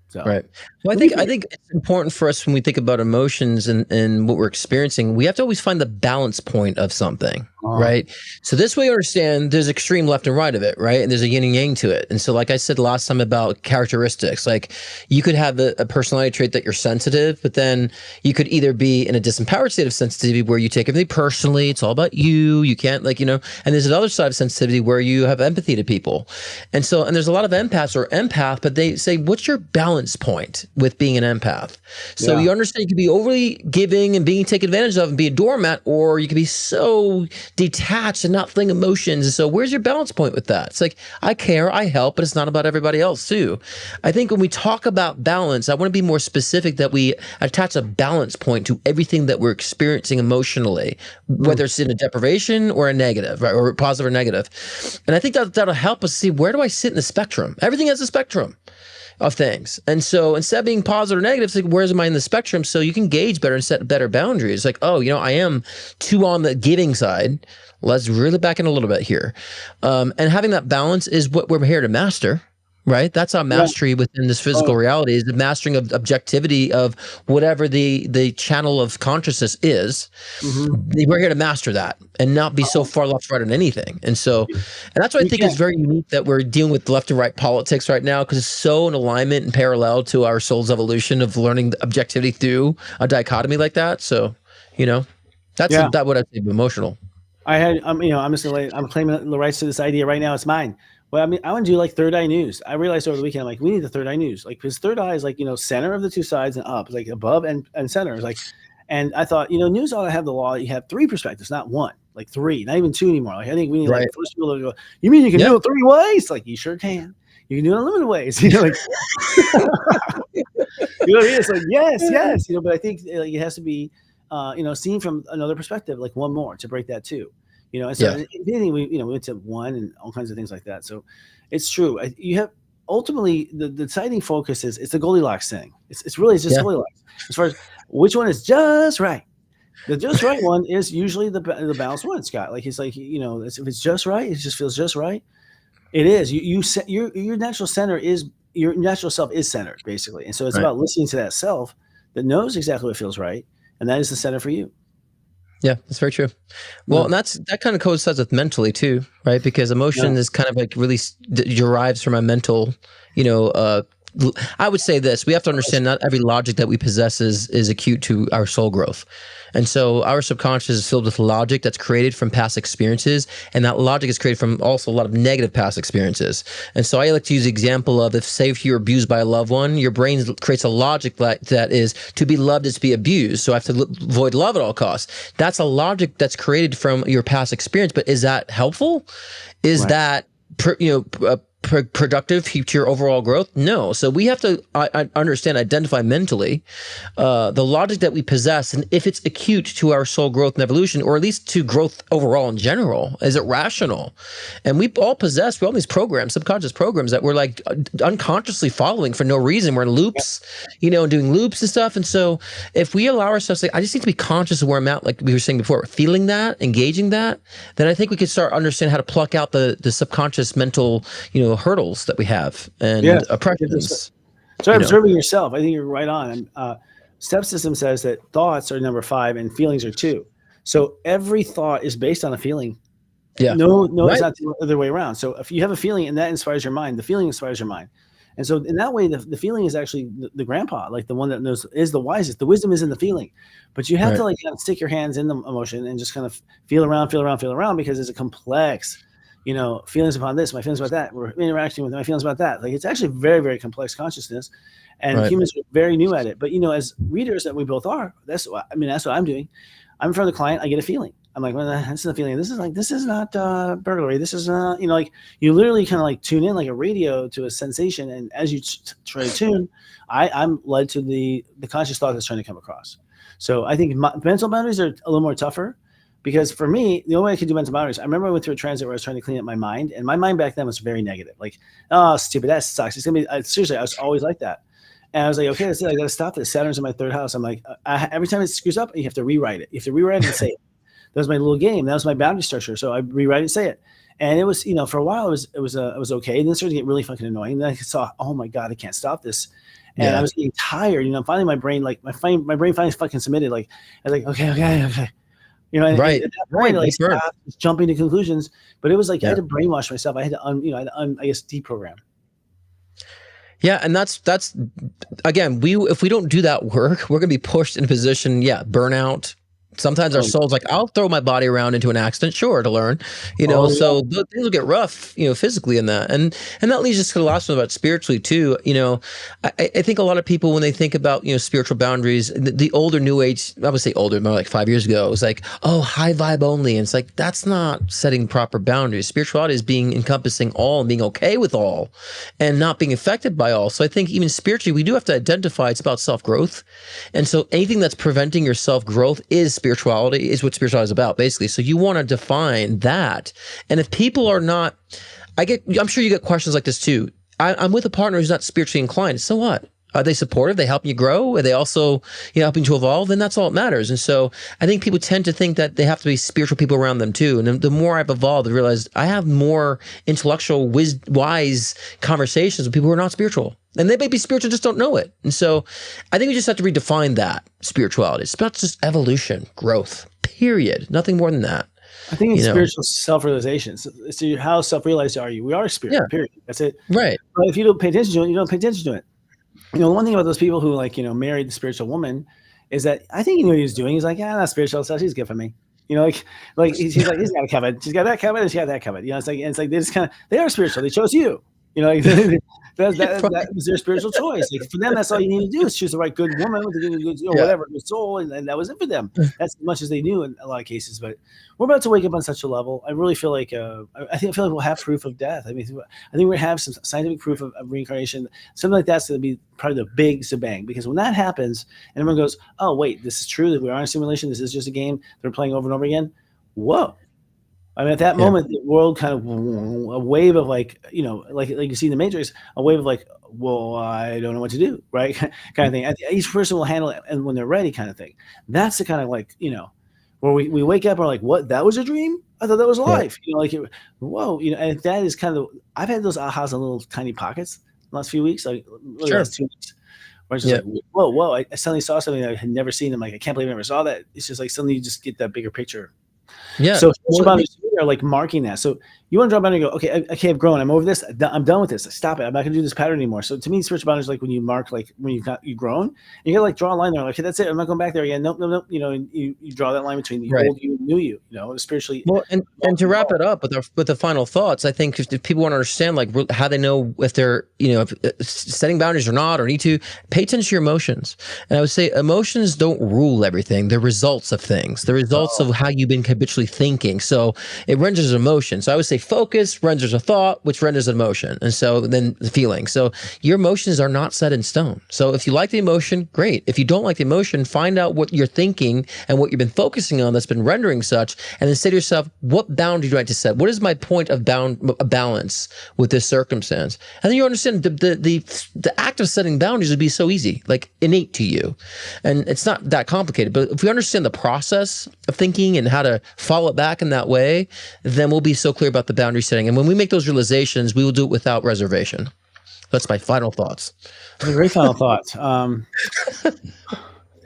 So. Right. Well, I think it's important for us when we think about emotions and what we're experiencing. We have to always find the balance point of something, right? So this way you understand there's extreme left and right of it, right? And there's a yin and yang to it. And so like I said last time about characteristics, like you could have a personality trait that you're sensitive, but then you could either be in a disempowered state of sensitivity where you take everything personally, it's all about you, you can't and there's another side of sensitivity where you have empathy to people. And there's a lot of empaths or empath, but they say, what's your balance point with being an empath? So you understand you can be overly giving and being taken advantage of and be a doormat, or you can be so detached and not feeling emotions. And so where's your balance point with that? It's like, I care, I help, but it's not about everybody else too. I think when we talk about balance, I want to be more specific that we attach a balance point to everything that we're experiencing emotionally, whether it's in a deprivation or a negative, right, or positive or negative. And I think that'll help us see, where do I sit in the spectrum? Everything has a spectrum of things. And so instead of being positive or negative, it's like, where's am I in the spectrum? So you can gauge better and set better boundaries. Like, I am too on the giving side. Let's really back in a little bit here. And having that balance is what we're here to master, right? That's our mastery within this physical reality, is the mastering of objectivity of whatever the channel of consciousness is. We're here to master that and not be so far left, right on anything. And that's why I think it's very unique that we're dealing with left and right politics right now, because it's so in alignment and parallel to our soul's evolution of learning the objectivity through a dichotomy like that. So, that's what I'd say emotional. I'm claiming the rights to this idea right now. It's mine. Well, I mean, I want to do like third eye news. I realized over the weekend, I'm like, we need the third eye news. Like, because third eye is like, center of the two sides and up, like above and center. It's like, and I thought, news ought to have the law. You have three perspectives, not one, like three, not even two anymore. Like, I think we need like first people to go, you mean you can do it three ways? Like, you sure can. You can do it unlimited ways. Like, it's like, yes. But I think it has to be, seen from another perspective, like one more to break that too. And so anything we went to one and all kinds of things like that. So it's true. You have ultimately the deciding focus is it's the Goldilocks thing. It's really just Goldilocks as far as which one is just right. The just right one is usually the balanced one, Scott. Like, it's like, if it's just right, it just feels just right. It is. Your natural center is, your natural self is centered basically. And so it's about listening to that self that knows exactly what feels right. And that is the center for you. Yeah, that's very true. Well, and that kind of coincides with mentally too, right? Because emotion is kind of like really derives from a mental, I would say this, we have to understand not every logic that we possess is acute to our soul growth. And so our subconscious is filled with logic that's created from past experiences. And that logic is created from also a lot of negative past experiences. And so I like to use the example of, if you're abused by a loved one, your brain creates a logic that is, to be loved is to be abused. So I have to avoid love at all costs. That's a logic that's created from your past experience. But is that helpful? Is that, productive to your overall growth? No. So we have to understand, identify mentally the logic that we possess, and if it's acute to our soul growth and evolution, or at least to growth overall in general. Is it rational? And we all these programs, subconscious programs that we're like unconsciously following for no reason. We're in loops, doing loops and stuff. And so if we allow ourselves to, I just need to be conscious of where I'm at, like we were saying before, feeling that, engaging that, then I think we could start understanding how to pluck out the subconscious mental, hurdles that we have and oppressions. So observing yourself, I think you're right on. Step system says that thoughts are number 5 and feelings are 2. So every thought is based on a feeling. It's not the other way around. So if you have a feeling and that inspires your mind, the feeling inspires your mind. And so in that way, the feeling is actually the grandpa, like the one that knows, is the wisest. The wisdom is in the feeling, but you have to like kind of stick your hands in the emotion and just kind of feel around, because it's a complex, feelings upon this, my feelings about that. We're interacting with my feelings about that. Like, it's actually very, very complex consciousness, and humans are very new at it. But as readers that we both are, that's what I'm doing. I'm in front of the client. I get a feeling. I'm like, well, that's the feeling. This is not burglary. This is not, like, you literally kind of like tune in like a radio to a sensation. And as you try to tune, I'm led to the conscious thought that's trying to come across. So I think mental boundaries are a little more tougher. Because for me, the only way I could do mental boundaries, I remember I went through a transit where I was trying to clean up my mind, and my mind back then was very negative. Like, oh, stupid, that sucks. It's gonna be seriously. I was always like that, and I was like, okay, that's it. I got to stop this. Saturn's in my 3rd house. I'm like, every time it screws up, you have to rewrite it. You have to rewrite it and say it. That was my little game. That was my boundary structure. So I rewrite it and say it, and it was, for a while it was okay. And then it started to get really fucking annoying. And then I saw, oh my god, I can't stop this. And I was getting tired. Finally, my brain, like my brain finally fucking submitted. Like, I was like, okay. You know, and Right. at that point, like, That's right. stop jumping to conclusions. But it was like I Yeah. had to brainwash myself. I had to, I had to, I guess, deprogram. Yeah, and that's again, if we don't do that work, we're gonna be pushed in a position, burnout. Sometimes our Oh, soul's like, I'll throw my body around into an accident, sure, to learn, oh So yeah. things will get rough, physically in that, and that leads us to the last one about spiritually too. I think a lot of people when they think about spiritual boundaries, the older New Age, I would say older, more like 5 years ago, it was like, oh, high vibe only, and it's like that's not setting proper boundaries. Spirituality is being encompassing all and being okay with all, and not being affected by all. So I think even spiritually, we do have to identify it's about self growth, and so anything that's preventing your self growth is spirituality, is what spirituality is about, basically. So you want to define that. And if people are not, I'm sure you get questions like this too. I'm with a partner who's not spiritually inclined. So what? Are they supportive? They helping you grow? Are they also, helping to evolve? Then that's all that matters. And so I think people tend to think that they have to be spiritual people around them too. And the more I've evolved, I realized I have more intellectual, wise conversations with people who are not spiritual. And they may be spiritual, just don't know it. And so I think we just have to redefine that spirituality. It's about just evolution, growth, period. Nothing more than that. I think it's spiritual self-realization. So how self-realized are you? We are spirit, period. That's it. Right. But if you don't pay attention to it, you don't pay attention to it. The one thing about those people who married the spiritual woman is that I think he knew what he was doing. He's like, not spiritual, so she's good for me. Like he's like, he's got it covered. She's got that covered, and she got that covered. It's like they just they are spiritual. They chose you. That was their spiritual choice. Like for them, that's all you need to do is choose the right good woman with the good, whatever, good soul, and that was it for them. That's as much as they knew in a lot of cases. But we're about to wake up on such a level. I really feel like I feel like we'll have proof of death. I mean, I think we have some scientific proof of reincarnation. Something like that's going to be probably the big shebang, because when that happens and everyone goes, "Oh wait, this is true. That we are in a simulation. This is just a game they're playing over and over again." Whoa. I mean, at that moment, the world kind of a wave of like you see in the Matrix, a wave of like, well, I don't know what to do, right? Kind of thing. Each person will handle it, and when they're ready, kind of thing. That's the kind of where we wake up and we're like, what? That was a dream? I thought that was life. Whoa, and that is kind of. I've had those ahas in little tiny pockets the last few weeks, like really last 2 weeks. Where it's just like, whoa! I suddenly saw something I had never seen. I'm like, I can't believe I never saw that. It's just like suddenly you just get that bigger picture. Yeah. So boundaries are like marking that. So you want to draw a boundary and go, okay, I've grown. I'm over this. I'm done with this. Stop it. I'm not going to do this pattern anymore. So to me, spiritual boundaries like when you mark, like when you've grown, and you got to draw a line there. Like, okay, that's it. I'm not going back there again. Nope. And you draw that line between the old you and new you. Spiritually. Well, and to wrap it up with the final thoughts, I think if people want to understand like how they know if they're if setting boundaries or not, or need to pay attention to your emotions. And I would say emotions don't rule everything. They're results of things. The results of how you've been habitually thinking. So it renders emotion. So I would say focus renders a thought, which renders an emotion. And so then the feeling. So your emotions are not set in stone. So if you like the emotion, great. If you don't like the emotion, find out what you're thinking and what you've been focusing on that's been rendering such, and then say to yourself, what boundary do I need to set? What is my point of balance with this circumstance? And then you understand the act of setting boundaries would be so easy, like innate to you. And it's not that complicated. But if we understand the process of thinking and how to follow it back in that way, then we'll be so clear about the boundary setting. And when we make those realizations, we will do it without reservation. That's my final thoughts. That's a great final thought.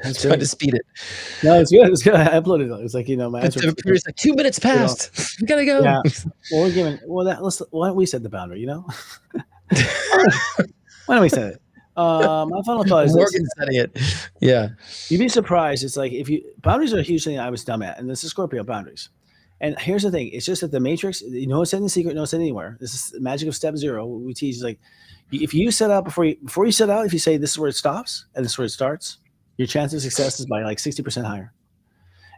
That's trying to speed it. No, it's good. It's good. I uploaded it. It's like my answer. It's like 2 minutes past. We gotta go. Yeah. Well, we're giving. Why don't we set the boundary? Why don't we set it? My final thought is Morgan setting it. Yeah. You'd be surprised. It's like boundaries are a huge thing I was dumb at, and this is Scorpio boundaries. And here's the thing: it's just that the Matrix, it's in the secret, no, it's in anywhere. This is the magic of step 0. What we teach is like, if you set out before you set out, if you say this is where it stops and this is where it starts, your chance of success is by like 60% higher.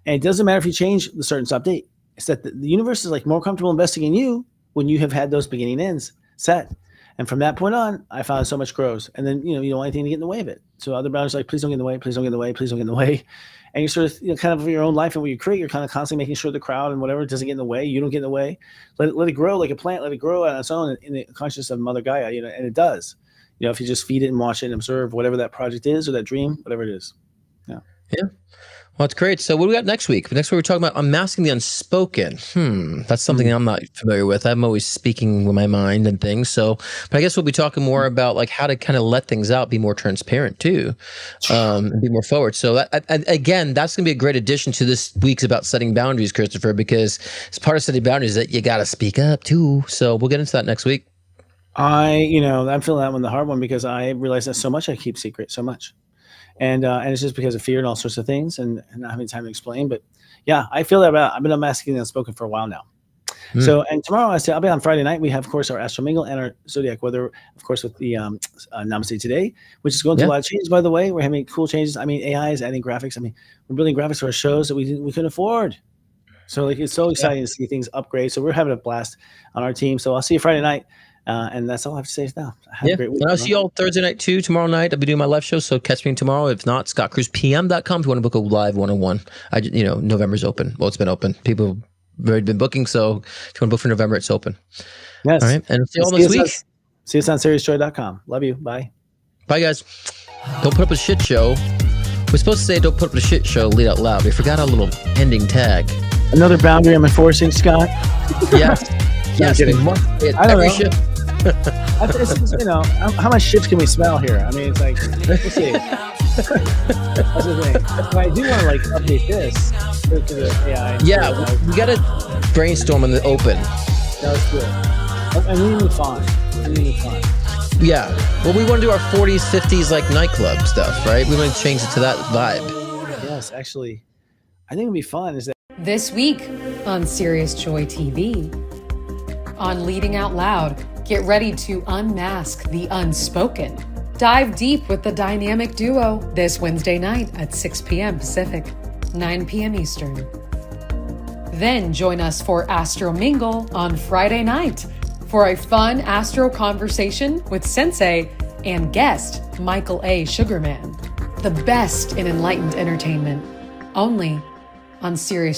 And it doesn't matter if you change the start and stop date. It's that the universe is like more comfortable investing in you when you have had those beginning ends set. And from that point on, I found so much grows. And then, you don't want anything to get in the way of it. So other boundaries like, please don't get in the way, please don't get in the way, please don't get in the way. And you're sort of, kind of your own life and what you create, you're kind of constantly making sure the crowd and whatever doesn't get in the way. You don't get in the way. Let it grow like a plant, let it grow on its own in the consciousness of Mother Gaia, and it does. If you just feed it and watch it and observe whatever that project is or that dream, whatever it is. Yeah. Yeah. Well, that's great. So what do we got next week? Next week we're talking about unmasking the unspoken. That's something I'm not familiar with. I'm always speaking with my mind and things. So, but I guess we'll be talking more about like how to kind of let things out, be more transparent too, and be more forward. So again, that's going to be a great addition to this week's about setting boundaries, Christopher, because it's part of setting boundaries that you got to speak up too. So we'll get into that next week. I'm feeling that one the hard one because I realize that so much I keep secret, so much. And it's just because of fear and all sorts of things and not having time to explain. But yeah, I feel that I've been unmasking the unspoken for a while now. So, and tomorrow I'll be on Friday night. We have, of course, our Astro Mingle and our Zodiac Weather, of course, with the Namaste Today, which is going through a lot of changes, by the way. We're having cool changes. I mean, AI is adding graphics. I mean, we're building graphics for our shows that we couldn't afford. So like, it's so exciting to see things upgrade. So we're having a blast on our team. So I'll see you Friday night. And that's all I have to say now. Have a great week. I'll see you all Thursday night too. Tomorrow night I'll be doing my live show, so catch me tomorrow. If not, scottcruzpm.com if you want to book a live one-on-one. November's open. Well, it's been open. People have already been booking, so if you want to book for November, it's open. Yes. All right, and see you all next week. See us on SeriousJoy.com. Love you. Bye. Bye, guys. Don't put up a shit show. We're supposed to say don't put up a shit show, lead out loud. We forgot our little ending tag. Another boundary I'm enforcing, Scott. Yes. Yes. I don't know. How much shit can we smell here? I mean, it's like, let's see. That's the thing. But I do want to like update this to the AI. Yeah, we got to brainstorm in the open. That's good. And we need fun. Yeah. Well, we want to do our 40s, 50s like nightclub stuff, right? We want to change it to that vibe. Yes, actually, I think it'd be fun. Is that this week on Serious Joy TV, on Leading Out Loud, get ready to unmask the unspoken. Dive deep with the dynamic duo this Wednesday night at 6 p.m. Pacific, 9 p.m. Eastern. Then join us for Astro Mingle on Friday night for a fun astro conversation with Sensei and guest Michael A. Sugarman. The best in enlightened entertainment, only on Serious